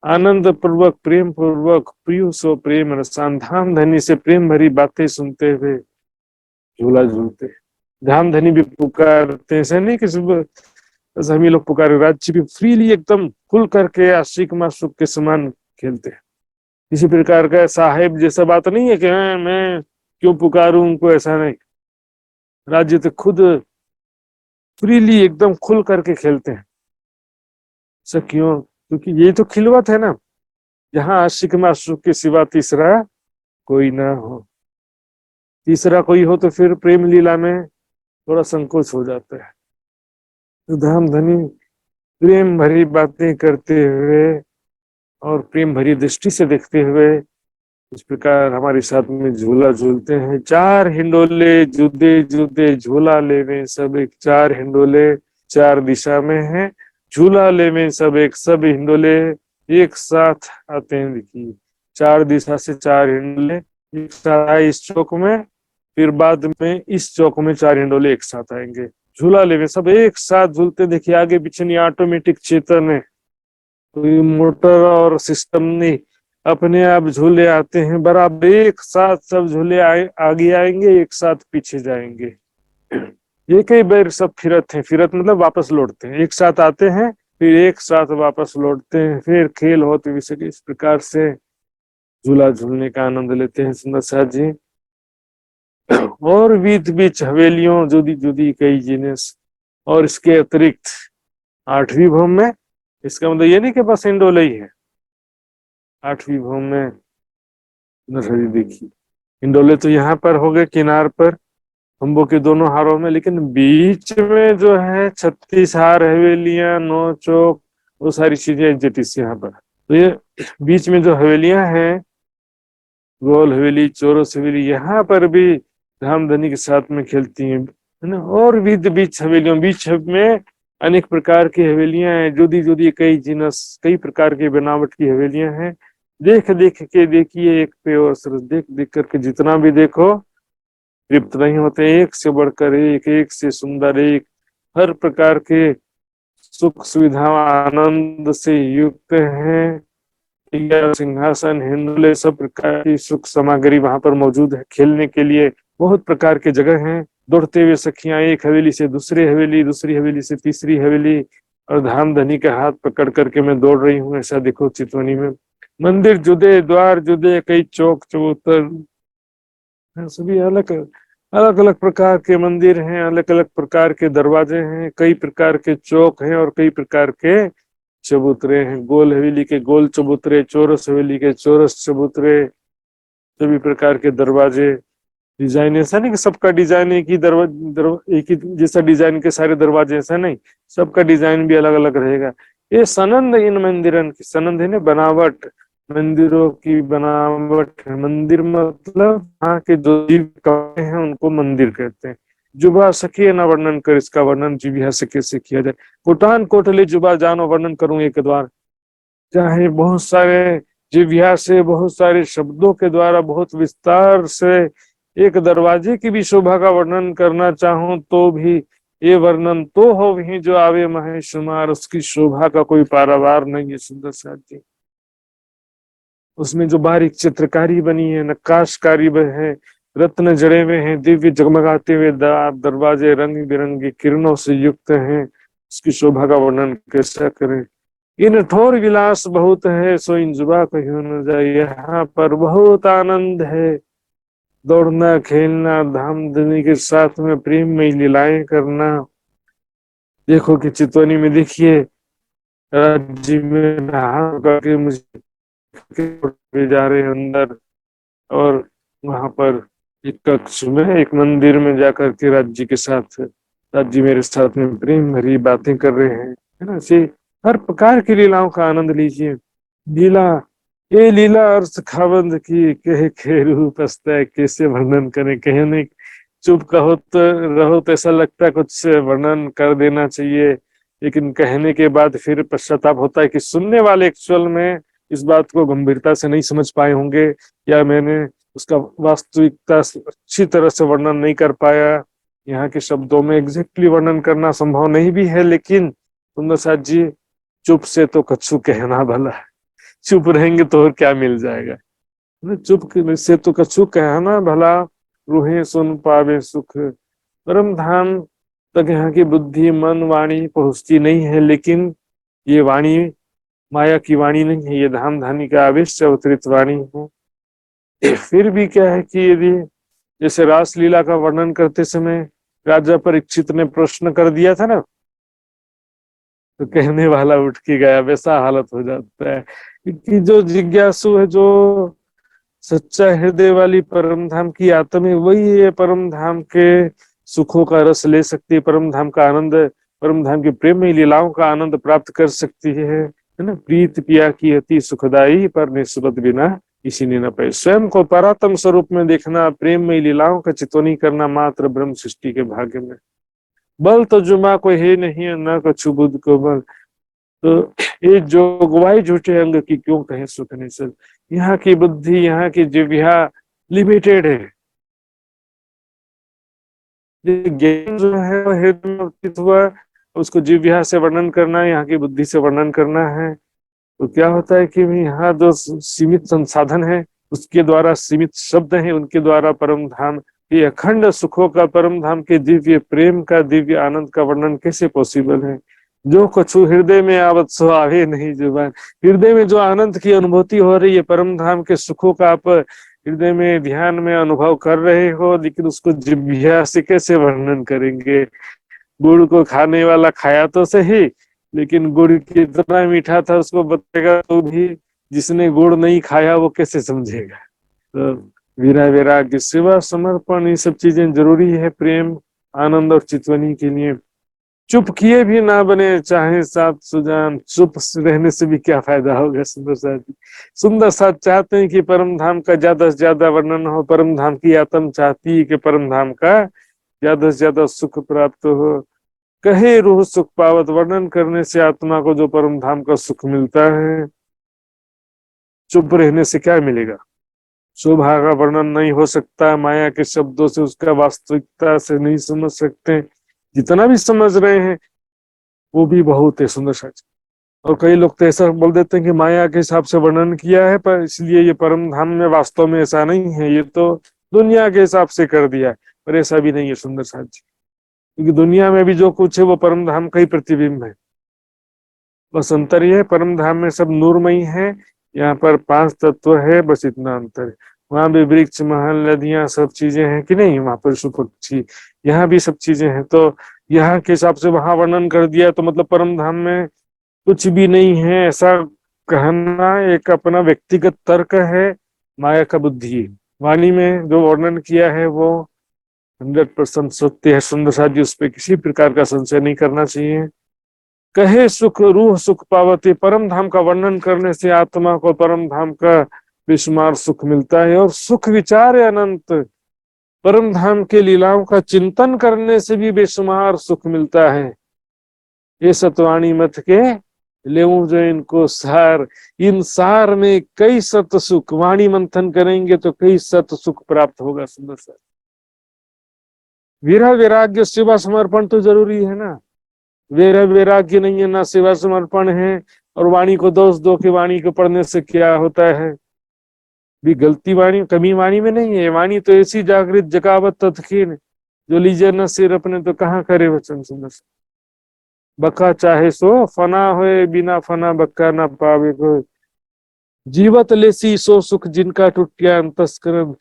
आनंद पूर्वक, प्रेम पूर्वक, प्रिय सो प्रेम रसान, धाम धनी से प्रेम भरी बातें सुनते हुए झूला झूलते। धाम धनी भी पुकारते हैं, ऐसा नहीं कि हम ही लोग पुकारे, राज्य भी फ्रीली एकदम खुल करके आशिक माशूक के समान खेलते हैं। किसी प्रकार का साहेब जैसा बात नहीं है कि मैं क्यों पुकारूं उनको, ऐसा नहीं। राज्य तो खुद फ्रीली एकदम खुल करके खेलते हैं। ऐसा क्यों? क्योंकि ये तो खिलवत है ना, जहां आशिक माशूक के सिवा तीसरा कोई ना हो। तीसरा कोई हो तो फिर प्रेम लीला में थोड़ा संकोच हो जाता है। तो धाम धनी प्रेम भरी बातें करते हुए और प्रेम भरी दृष्टि से देखते हुए इस प्रकार हमारे साथ में झूला झूलते हैं। 4 हिंडोले जुदे जुदे झूला लेवे सब एक, 4 हिंडोले 4 दिशा में हैं, झूला लेवे सब एक, सब हिंडोले एक साथ आते हैं। देखिए चार दिशा से चार हिंडोले एक साथ आए इस चौक में, फिर बाद में इस चौक में चार हिंडोले एक साथ आएंगे। झूला लेवे सब एक साथ झूलते, देखिए आगे पीछे नहीं, ऑटोमेटिक चेतन है, कोई मोटर और सिस्टम नहीं, अपने आप झूले आते हैं बराबर एक साथ, सब झूले आगे आएंगे एक साथ पीछे जाएंगे। एक ही बार सब फिरत हैं, फिरत मतलब वापस लौटते हैं, एक साथ आते हैं फिर एक साथ वापस लौटते हैं, फिर खेल होते हुए इस प्रकार से झूला झूलने का आनंद लेते हैं सुंदर साथ जी। और बीच बीच हवेलियों जुदी जुदी कई जिनिस, और इसके अतिरिक्त आठवीं भूम में, इसका मतलब ये नहीं कि बस इंडोले ही है, आठवीं भूम में नरहरी देखिए, इंडोले तो यहाँ पर हो गए किनार पर खंबों के दोनों हारों में, लेकिन बीच में जो है 36 हार, हवेलियां, 9 चौक, वो सारी चीजें एग्जिटिस यहाँ पर। तो ये बीच में जो हवेलियां हैं, गोल हवेली, चौरस हवेली, यहाँ पर भी धामधनी के साथ में खेलती हैं, है ना। और भी बीच हवेलियों, बीच में अनेक प्रकार की हवेलियां हैं, जुदी जुदी कई जिनस, कई प्रकार की बनावट की हवेलियां हैं। देख देख के देखिए एक पे और सरस, देख देख करके जितना भी देखो तृप्त नहीं होते, एक से बढ़कर एक से सुंदर एक, हर प्रकार के सुख सुविधा आनंद से युक्त हैं। सिंहासन, हिंडोले, सब प्रकार की सुख सामग्री वहां पर मौजूद है, खेलने के लिए बहुत प्रकार के जगह हैं। दौड़ते हुए सखियां एक हवेली से दूसरी हवेली, दूसरी हवेली से तीसरी हवेली, और धामधनी का हाथ पकड़ करके मैं दौड़ रही हूँ, ऐसा देखो चितवनी में। मंदिर जुदे, द्वार जुदे, कई चौक चबूतर, सभी अलग अलग अलग प्रकार के मंदिर हैं, अलग अलग प्रकार के दरवाजे हैं, कई प्रकार के चौक हैं और कई प्रकार के चबूतरे हैं। गोल हवेली के गोल चबूतरे, चौरस हवेली के चौरस चबूतरे, सभी प्रकार के दरवाजे। डिजाइन ऐसा नहीं कि सबका डिजाइन एक ही एक ही जैसा डिजाइन के सारे दरवाजे, ऐसा नहीं, सबका डिजाइन भी अलग अलग रहेगा। ये सनंद इन मंदिरन की, सनंद है ना बनावट, मंदिरों की बनावट है। मंदिर मतलब यहाँ के जो जीव कहे हैं उनको मंदिर कहते हैं। जुबा सखिए न वर्णन कर, इसका वर्णन जीविया सखिए से किया जाए। कोटान कोटले जुबा जानो वर्णन करूं एक द्वार, चाहे बहुत सारे जिव्या से, बहुत सारे शब्दों के द्वारा, बहुत विस्तार से एक दरवाजे की भी शोभा का वर्णन करना चाहूं तो भी ये वर्णन तो हो भी जो आवे महेशुमार, उसकी शोभा का कोई पारावार नहीं है सुंदर साथ जी। उसमें जो बारीक चित्रकारी बनी है, नक्काशकारी है, रत्न जड़े हुए हैं, दिव्य जगमगाते हुए दरवाजे रंग बिरंगी किरणों से युक्त हैं, उसकी शोभा का वर्णन कैसा करें। इन ठोर विलास बहुत है, सो इन जुबा कहीं न जाए। यहाँ पर बहुत आनंद है, दौड़ना, खेलना, धामधनी के साथ में प्रेम में लीलाएं करना। देखो कि चितौनी में देखिए राज्य में नहा करके मुझे जा रहे हैं अंदर, और वहां पर एक कक्ष में, एक मंदिर में जाकर के राज्य के साथ, राज्य मेरे साथ में प्रेम भरी बातें कर रहे हैं, है ना। ऐसे हर प्रकार की लीलाओं का आनंद लीजिए। लीला, ये लीला अर्थ खाबंद की कहे के रूप है, कैसे वर्णन करें, कहे नहीं, चुप कहो तो रहो तो ऐसा लगता है कुछ वर्णन कर देना चाहिए, लेकिन कहने के बाद फिर पश्चाताप होता है कि सुनने वाले एक्चुअल में इस बात को गंभीरता से नहीं समझ पाए होंगे, या मैंने उसका वास्तविकता अच्छी तरह से वर्णन नहीं कर पाया। यहाँ के शब्दों में एग्जैक्टली वर्णन करना संभव नहीं भी है, लेकिन सुंदर साथ जी, चुप से तो कछु कहना भला है, चुप रहेंगे तो और क्या मिल जाएगा। चुप से तो कछु कहना भला, रूहें सुन पावे सुख। परम धाम तक यहाँ की बुद्धि, मन, वाणी पहुंचती नहीं है, लेकिन ये वाणी माया की वाणी नहीं है, ये धाम धानी का आवेश से अवतरित वाणी है। फिर भी क्या है कि यदि जैसे रासलीला का वर्णन करते समय राजा परीक्षित ने प्रश्न कर दिया था ना, तो कहने वाला उठ के गया, वैसा हालत हो जाता है। क्योंकि जो जिज्ञासु है, जो सच्चा हृदय वाली परम धाम की आत्मा है, वही है परम धाम के सुखों का रस ले सकती है, परम धाम का आनंद, परम धाम की प्रेम में लीलाओं का आनंद प्राप्त कर सकती है ना। प्रीत पिया की अति सुखदाई, पर निस्बत बिना इसी ने न पाए। स्वयं को परात्म स्वरूप में देखना, प्रेम में लीलाओं का चितौनी करना मात्र ब्रह्म सृष्टि के भाग्य में। बल तो जुमा को है नहीं, न कछु बुद्ध को बल। तो ये जोगवाई झूठे अंग की क्यों कहे सुख निसर। यहाँ की बुद्धि, यहाँ की जिह्वा लिमिटेड है। ये ज्ञान जो है वो हृदय में अवस्थित हुआ, उसको जिह्वा से वर्णन करना है, यहाँ की बुद्धि से वर्णन करना है। तो क्या होता है कि यहाँ जो सीमित संसाधन है उसके द्वारा, सीमित शब्द हैं उनके द्वारा परम धाम के अखंड सुखों का, परम धाम के दिव्य प्रेम का, दिव्य आनंद का वर्णन कैसे पॉसिबल है। जो कछु हृदय में आवत सो आवे नहीं जुबान। हृदय में जो आनंद की अनुभूति हो रही है, परम धाम के सुखों का आप हृदय में ध्यान में अनुभव कर रहे हो, लेकिन उसको जिह्वा से कैसे वर्णन करेंगे। गुड़ को खाने वाला खाया तो सही, लेकिन गुड़ कितना मीठा था उसको बताएगा तो भी जिसने गुड़ नहीं खाया वो कैसे समझेगा। तो वीरा वैराग्य, सेवा, समर्पण, ये सब चीजें जरूरी है प्रेम, आनंद और चितवनी के लिए। चुप किए भी ना बने चाहे साथ सुजान, चुप रहने से भी क्या फायदा होगा। सुंदर साथ जी, सुंदर साथ चाहते हैं कि परम धाम का ज्यादा से ज्यादा वर्णन हो, परम धाम की आत्म चाहती है कि परम धाम का ज्यादा से ज्यादा सुख प्राप्त हो। कहे रूह सुख पावत, वर्णन करने से आत्मा को जो परम धाम का सुख मिलता है, चुप रहने से क्या मिलेगा। शोभा का वर्णन नहीं हो सकता, माया के शब्दों से उसका वास्तविकता से नहीं समझ सकते। जितना भी समझ रहे हैं वो भी बहुत है सुंदर सच। और कई लोग तो ऐसा बोल देते हैं कि माया के हिसाब से वर्णन किया है, पर इसलिए ये परम धाम में वास्तव में ऐसा नहीं है, ये तो दुनिया के हिसाब से कर दिया है। पर ऐसा भी नहीं है सुंदर साथ, क्योंकि दुनिया में भी जो कुछ है वो परम धाम का ही प्रतिबिंब है। बस अंतर ये है, परम धाम में सब नूरमयी है, यहाँ पर 5 तत्व है, बस इतना अंतर है। वहां भी वृक्ष, महल, नदियां, सब चीजें हैं कि नहीं, वहां पर पशु पक्षी, यहाँ भी सब चीजें हैं। तो यहाँ के हिसाब से वहां वर्णन कर दिया, तो मतलब परम धाम में कुछ भी नहीं है ऐसा कहना एक अपना व्यक्तिगत तर्क है, माया का बुद्धि है। वाणी में जो वर्णन किया है वो 100% सत्य है सुंदर साथ जी, उस पर किसी प्रकार का संशय नहीं करना चाहिए। कहे सुख रूह सुख पावती, परम धाम का वर्णन करने से आत्मा को परम धाम का बेशुमार सुख मिलता है। और सुख विचार अनंत, परम धाम के लीलाओं का चिंतन करने से भी बेशुमार सुख मिलता है। ये सतवाणी मत के लेऊं जो इनको सार, इन सार में कई सत सुख, वाणी मंथन करेंगे तो कई सत सुख प्राप्त होगा। सुंदर सा वीरा वैराग्य, सेवा समर्पण तो जरूरी है ना। वीरा वैराग्य नहीं है ना सेवा समर्पण है, और वाणी को दोष दो कि वाणी को पढ़ने से क्या होता है। भी गलती वाणी, कमी वाणी में नहीं है। वाणी तो ऐसी जागृत जगावत तत्कीन, जो लीजे न सिर अपने तो कहाँ करे वचन। सुंदर सा बका चाहे सो फना होए, बिना फना बक्का ना पावे कोई। जीवत लेसी सो सुख जिनका टूटिया अंतस्करण।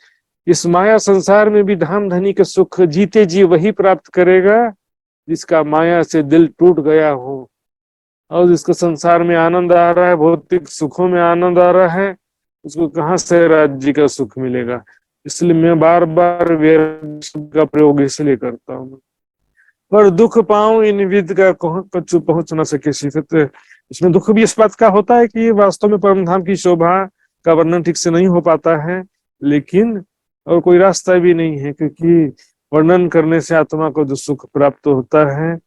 इस माया संसार में भी धाम धनी के सुख जीते जी वही प्राप्त करेगा जिसका माया से दिल टूट गया हो। और जिसको संसार में आनंद आ रहा है, भौतिक सुखों में आनंद आ रहा है, उसको कहाँ से राज्य का सुख मिलेगा। इसलिए मैं बार बार शब्द का प्रयोग इसलिए करता हूँ। पर दुख पाऊं इन विद का कछु पहुंच न सके सिफत। इसमें दुख भी इस बात का होता है कि वास्तव में परम धाम की शोभा का वर्णन ठीक से नहीं हो पाता है, लेकिन और कोई रास्ता भी नहीं है, क्योंकि वर्णन करने से आत्मा को जो सुख प्राप्त होता है।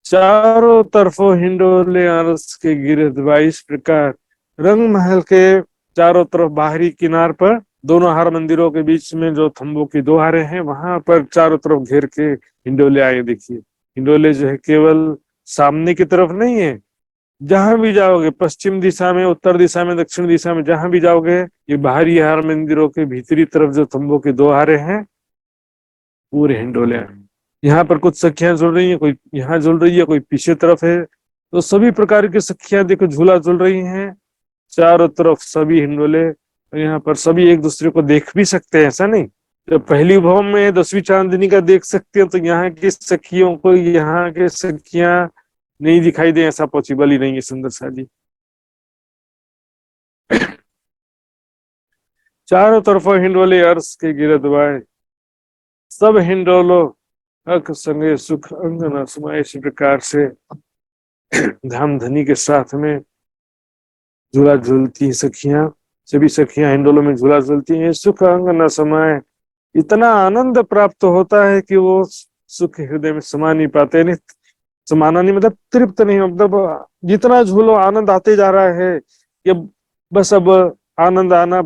चारों तरफों हिंडोले अरस के गिरधवा, इस प्रकार रंग महल के चारों तरफ बाहरी किनार पर, दोनों हर मंदिरों के बीच में जो थंबों की द्वारें हैं, वहां पर चारों तरफ घेर के हिंडोले आए। देखिए हिंडोले जो है केवल सामने की तरफ नहीं है, जहां भी जाओगे, पश्चिम दिशा में, उत्तर दिशा में, दक्षिण दिशा में, जहां भी जाओगे, ये बाहरी हर मंदिरों के भीतरी तरफ जो थंबों की द्वारें हैं पूरे हिंडोले हैं। यहाँ पर कुछ सखियां झूल रही हैं, कोई यहाँ झूल रही है, कोई पीछे तरफ है। तो सभी प्रकार की सखियां देखो झूला झूल रही हैं चारों तरफ, सभी हिंडोले। यहाँ पर सभी एक दूसरे को देख भी सकते हैं, ऐसा नहीं। जब पहली भवन में 10वीं चांदनी का देख सकते हैं, तो यहाँ की सखियों को यहाँ के सखियां नहीं दिखाई दे, ऐसा पॉसिबल ही नहीं है। सुंदर सा जी चारों तरफ हिंडोले अर्श के गिरधवाए, सब हिंडोलो अक संगे सुख अंग न समाये। इस प्रकार से धाम धनी के साथ में झूला झूलती सखियां, सभी सखियां हिंडोलों में झूला झूलती हैं। सुख अंग न समाये, इतना आनंद प्राप्त होता है कि वो सुख हृदय में समा नहीं पाते। नहीं समाना नहीं मतलब तृप्त नहीं, मतलब जितना झूलो आनंद आते जा रहा है कि बस अब आनंद आना,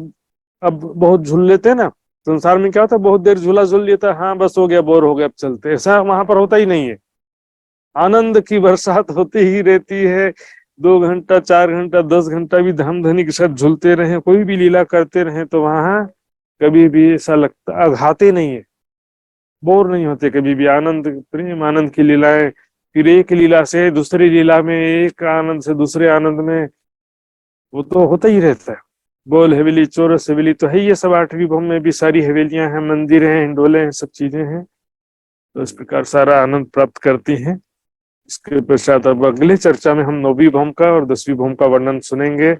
अब बहुत झूल लेते हैं ना। संसार में क्या होता है, बहुत देर झूला झूल लिया था, हाँ बस हो गया, बोर हो गया, अब चलते। ऐसा वहां पर होता ही नहीं है। आनंद की बरसात होती ही रहती है। 2 घंटा, 4 घंटा, 10 घंटा भी धाम धनी के साथ झूलते रहे, कोई भी लीला करते रहे, तो वहां कभी भी ऐसा लगता, आघाते नहीं है, बोर नहीं होते कभी भी। आनंद, प्रेम आनंद की लीलाएं, फिर एक लीला से दूसरी लीला में, एक आनंद से दूसरे आनंद में, वो तो होता ही रहता है। गोल हवेली, चौरस हवेली तो है, ये सब 8वीं भवन में भी सारी हवेलियां हैं, मंदिर हैं, हिंडोले हैं, सब चीजें हैं। तो इस प्रकार सारा आनंद प्राप्त करती हैं। इसके पश्चात अब अगले चर्चा में हम 9वीं भौम का और 10वीं भौम का वर्णन सुनेंगे।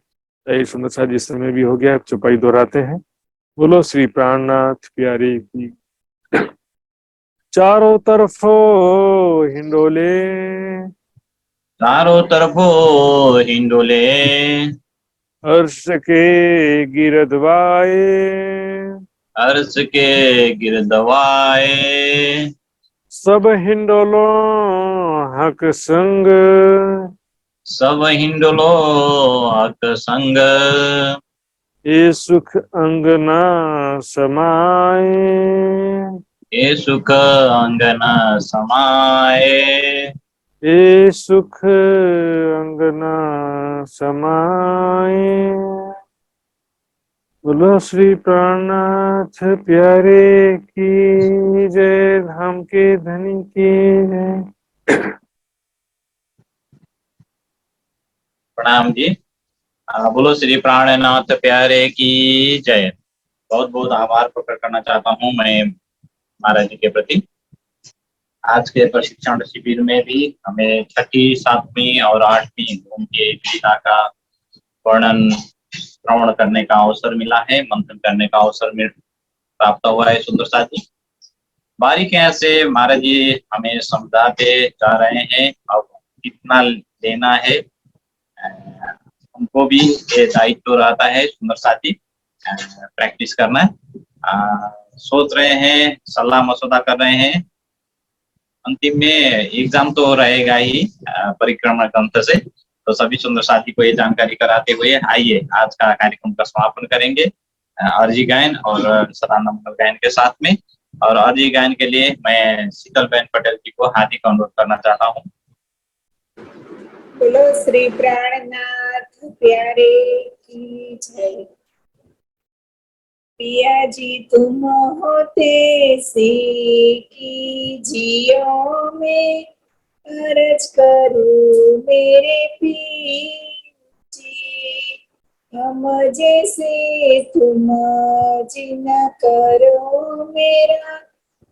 सुंदर सा जिस समय भी हो गया, अब चौपाई दोहराते हैं। बोलो श्री प्राणनाथ प्यारे की। चारों तरफों हिंडोले, चारों तरफो हिंडोले, हर्ष के गिरधवाए, अर्श के गिरदवाए, सब हिंडोलों हक संग, सब हिंडोलो हक संग, ये सुख अंगना समाए, ये सुख अंगना समाए, ये सुख अंगना समाए। बोलो श्री प्राणनाथ प्यारे की जय, धाम के धनी की जय। प्रणाम जी। बोलो श्री प्राणनाथ प्यारे की जय। बहुत बहुत आभार प्रकट करना चाहता हूँ मैं महाराज जी के प्रति। आज के प्रशिक्षण शिविर में भी हमें 6ठी, 7वीं और 8वीं भूम के लीला का वर्णन श्रवण करने का अवसर मिला है, मंथन करने का अवसर प्राप्त हुआ है। सुंदर साथी बारीकियां से महाराज जी हमें समझाते जा रहे हैं। अब कितना लेना है, उनको भी ये दायित्व रहता है सुंदर साथी, प्रैक्टिस करना है। सोच रहे हैं, सलाह मसौदा कर रहे हैं। अंतिम में एग्जाम तो रहेगा ही परिक्रमा ग्रंथ से, तो सभी सुंदर साथी को ये जानकारी कराते हुए आइए आज का कार्यक्रम का समापन करेंगे अर्जी गायन और सदानंद मंगल गायन के साथ में। और अर्जी गायन के लिए मैं शीतल बहन पटेल जी को हार्दिक अनुरोध करना चाहता हूँ। बोलो श्री प्राणनाथ प्यारे की जय। पिया जी तुम होते से की जियो में, अर्ज करूं मेरे पीर जी। हम जैसे तुम जिन करो मेरा,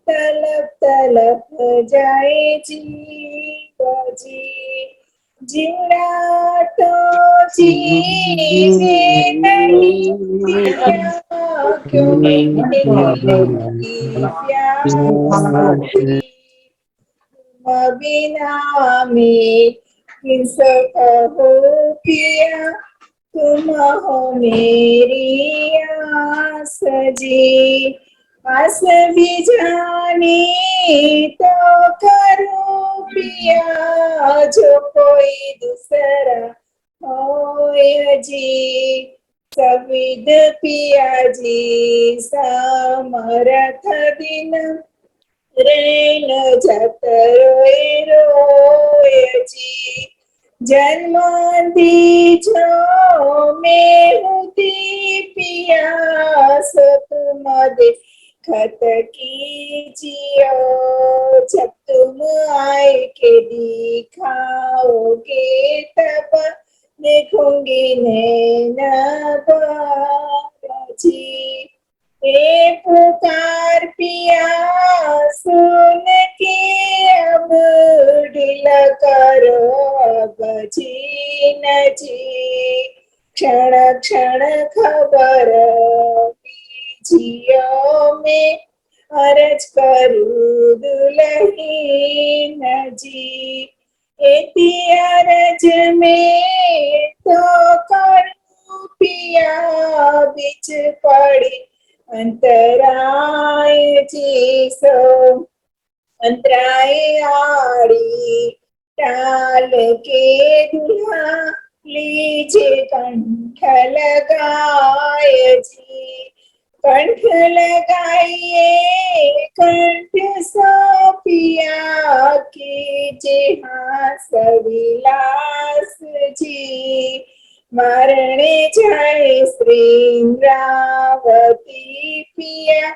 तलप तलप जाए जीवा जी। जीवना तो जीवे नहीं पिया, क्यों मिटती प्यास की। तुम बिना में किस कहो पिया, तुम हो मेरी आस जी। आस भी जानी तो करो पिया, जो कोई दूसरा होय जी। सविद पिया जी समरथ दिन, रेन जत रोए रोए जी। जन्म दीजो में होती पियास, तुम देखत कीजियो। जब तुम आए के दिखाओगे, तब देखूंगी नैन भर जी। ए पुकार पिया सुन के अब ढिल करो अब जी न जी। क्षण क्षण खबर जियो में, अर्ज करूं दुल्हीन जी। एती अर्ज में तो करूं पिया, बिच पड़ी अंतराय जी। सो अंतराय आड़ी टाल के दुल्हा लीजे कंठ लगाए जी, कंठ लगाइए कंठ सो पिया कीजे हास विलास जी, मरणे जाए श्री इंद्रावती पिया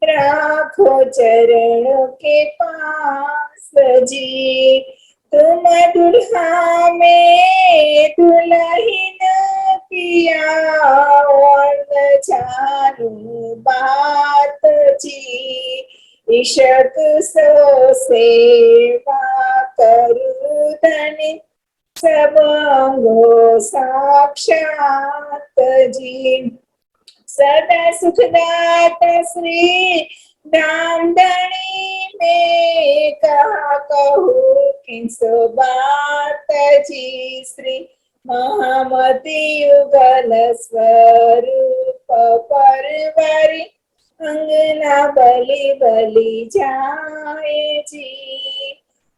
राखो चरणों के पास जी, तुम दुल्हा में दुल्हन पिया वर्ण जानू बात जी, इशक सो सेवा करू धनी सबंगो साक्षात जी, सदा सुखदाता श्री दामदनी में कहा कहूँ किंसो बात जी, श्री महामती युगल स्वरूप परवारी अंगना बलि बलि जाए जी,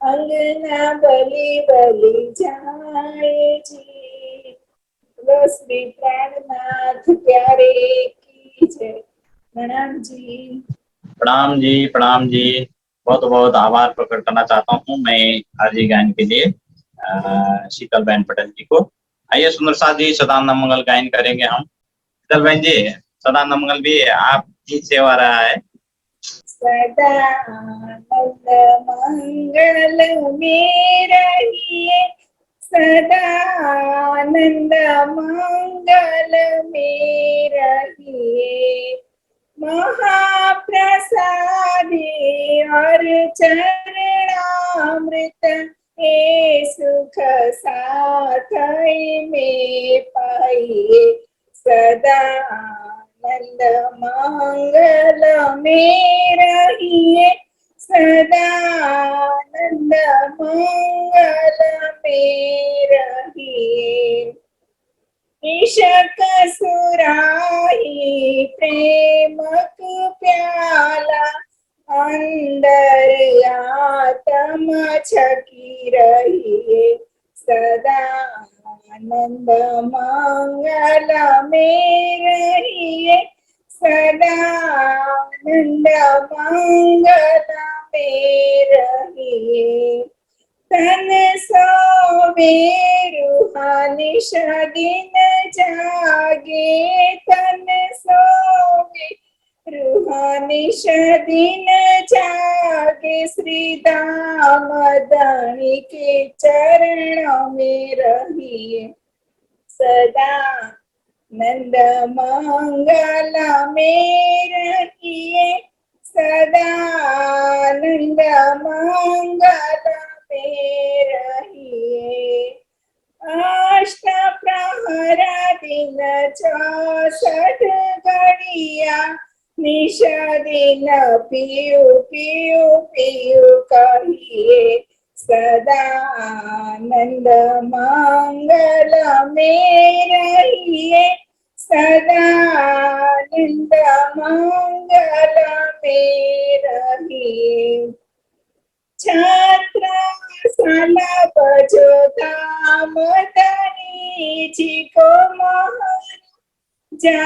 अंगना बलि बलि जाए जी। बोलो श्री प्राणनाथ प्यारे की जय। प्रणाम जी। प्रणाम जी, प्रणाम जी। बहुत बहुत आभार प्रकट करना चाहता हूँ मैं आज ही गायन के लिए शीतल बहन पटेल जी को। आइए सुंदर साथ जी सदानंद मंगल गायन करेंगे हम। शीतल बहन जी सदानंद मंगल भी आपकी सेवा रहा है। सदानंद मंगल में रहिए, सदानंद मंगल में रहिए, महाप्रसादी और चरणामृत ए सुख साथ में पाइए, सदानंद मंगल में रहिए, सदानंद मंगल में रहिए, इशक सुराही प्रेमक प्याला अंदर आत्म छकी रहिए, सदानंद मंगल में रहिए, सदानंद मंगल में रहिए, तन सोवे रूहानी दिन जागे, तन सोवे रूहानी दिन जागे, श्री दामदनी के चरणों में रहिए, सदानंद मंगल में रहिए, सदानंद मंगल में रहिए, अष्ट प्रहर दिन 64 घड़िया निश दिन पियु पियु पियु कहिए, सदानंद मंगल में रहिए, सदानंद मंगल में रहिए, छत्र साला बजो दामदनी जी को महर, जा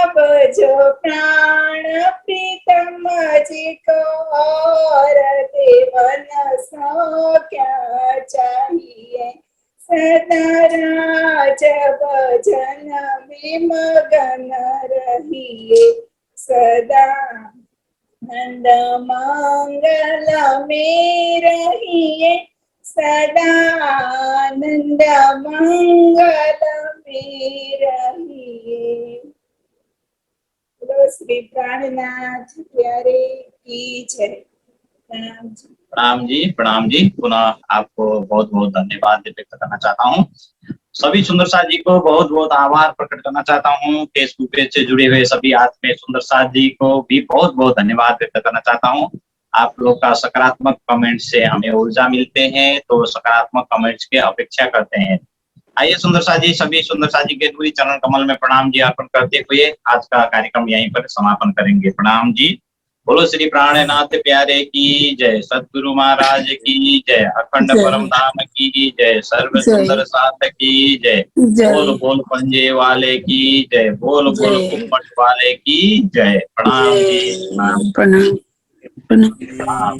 बजो प्राण प्रीतम जी को, और देवन सो क्या चाहिए, सदा राज भजन में मगन रहिए, सदा नंद मंगल में रहिए, सदानंद मंगल में रहिए। बोलो श्री प्राणनाथ प्यारे की जय। प्रणाम जी। प्रणाम जी, प्रणाम जी। पुनः आपको बहुत बहुत धन्यवाद व्यक्त करना चाहता हूँ। सभी सुंदर साथ जी को बहुत बहुत आभार प्रकट करना चाहता हूँ। फेसबुक पेज से जुड़े हुए सभी आत्मीय सुंदर साथ जी को भी बहुत बहुत धन्यवाद व्यक्त करना चाहता हूँ। आप लोग का सकारात्मक कमेंट से हमें ऊर्जा मिलते हैं, तो सकारात्मक कमेंट्स की अपेक्षा करते हैं। आइए सुंदर साथ जी, सभी सुंदर साथ जी के दूरी चरण कमल में प्रणाम जी अर्पण करते हुए आज का कार्यक्रम यहीं पर समापन करेंगे। प्रणाम जी। बोलो श्री प्राणनाथ प्यारे की जय, सतगुरु महाराज की जय, अखंड जय। परम धाम की जय, सर्व जय। सुंदर साथ की जय, जय। बोल बोल पंजे वाले की जय, बोल बोल जय। कुम्मट वाले की जय। प्रणाम जी, प्रणाम प्रणाम प्रणाम। प्रणाम।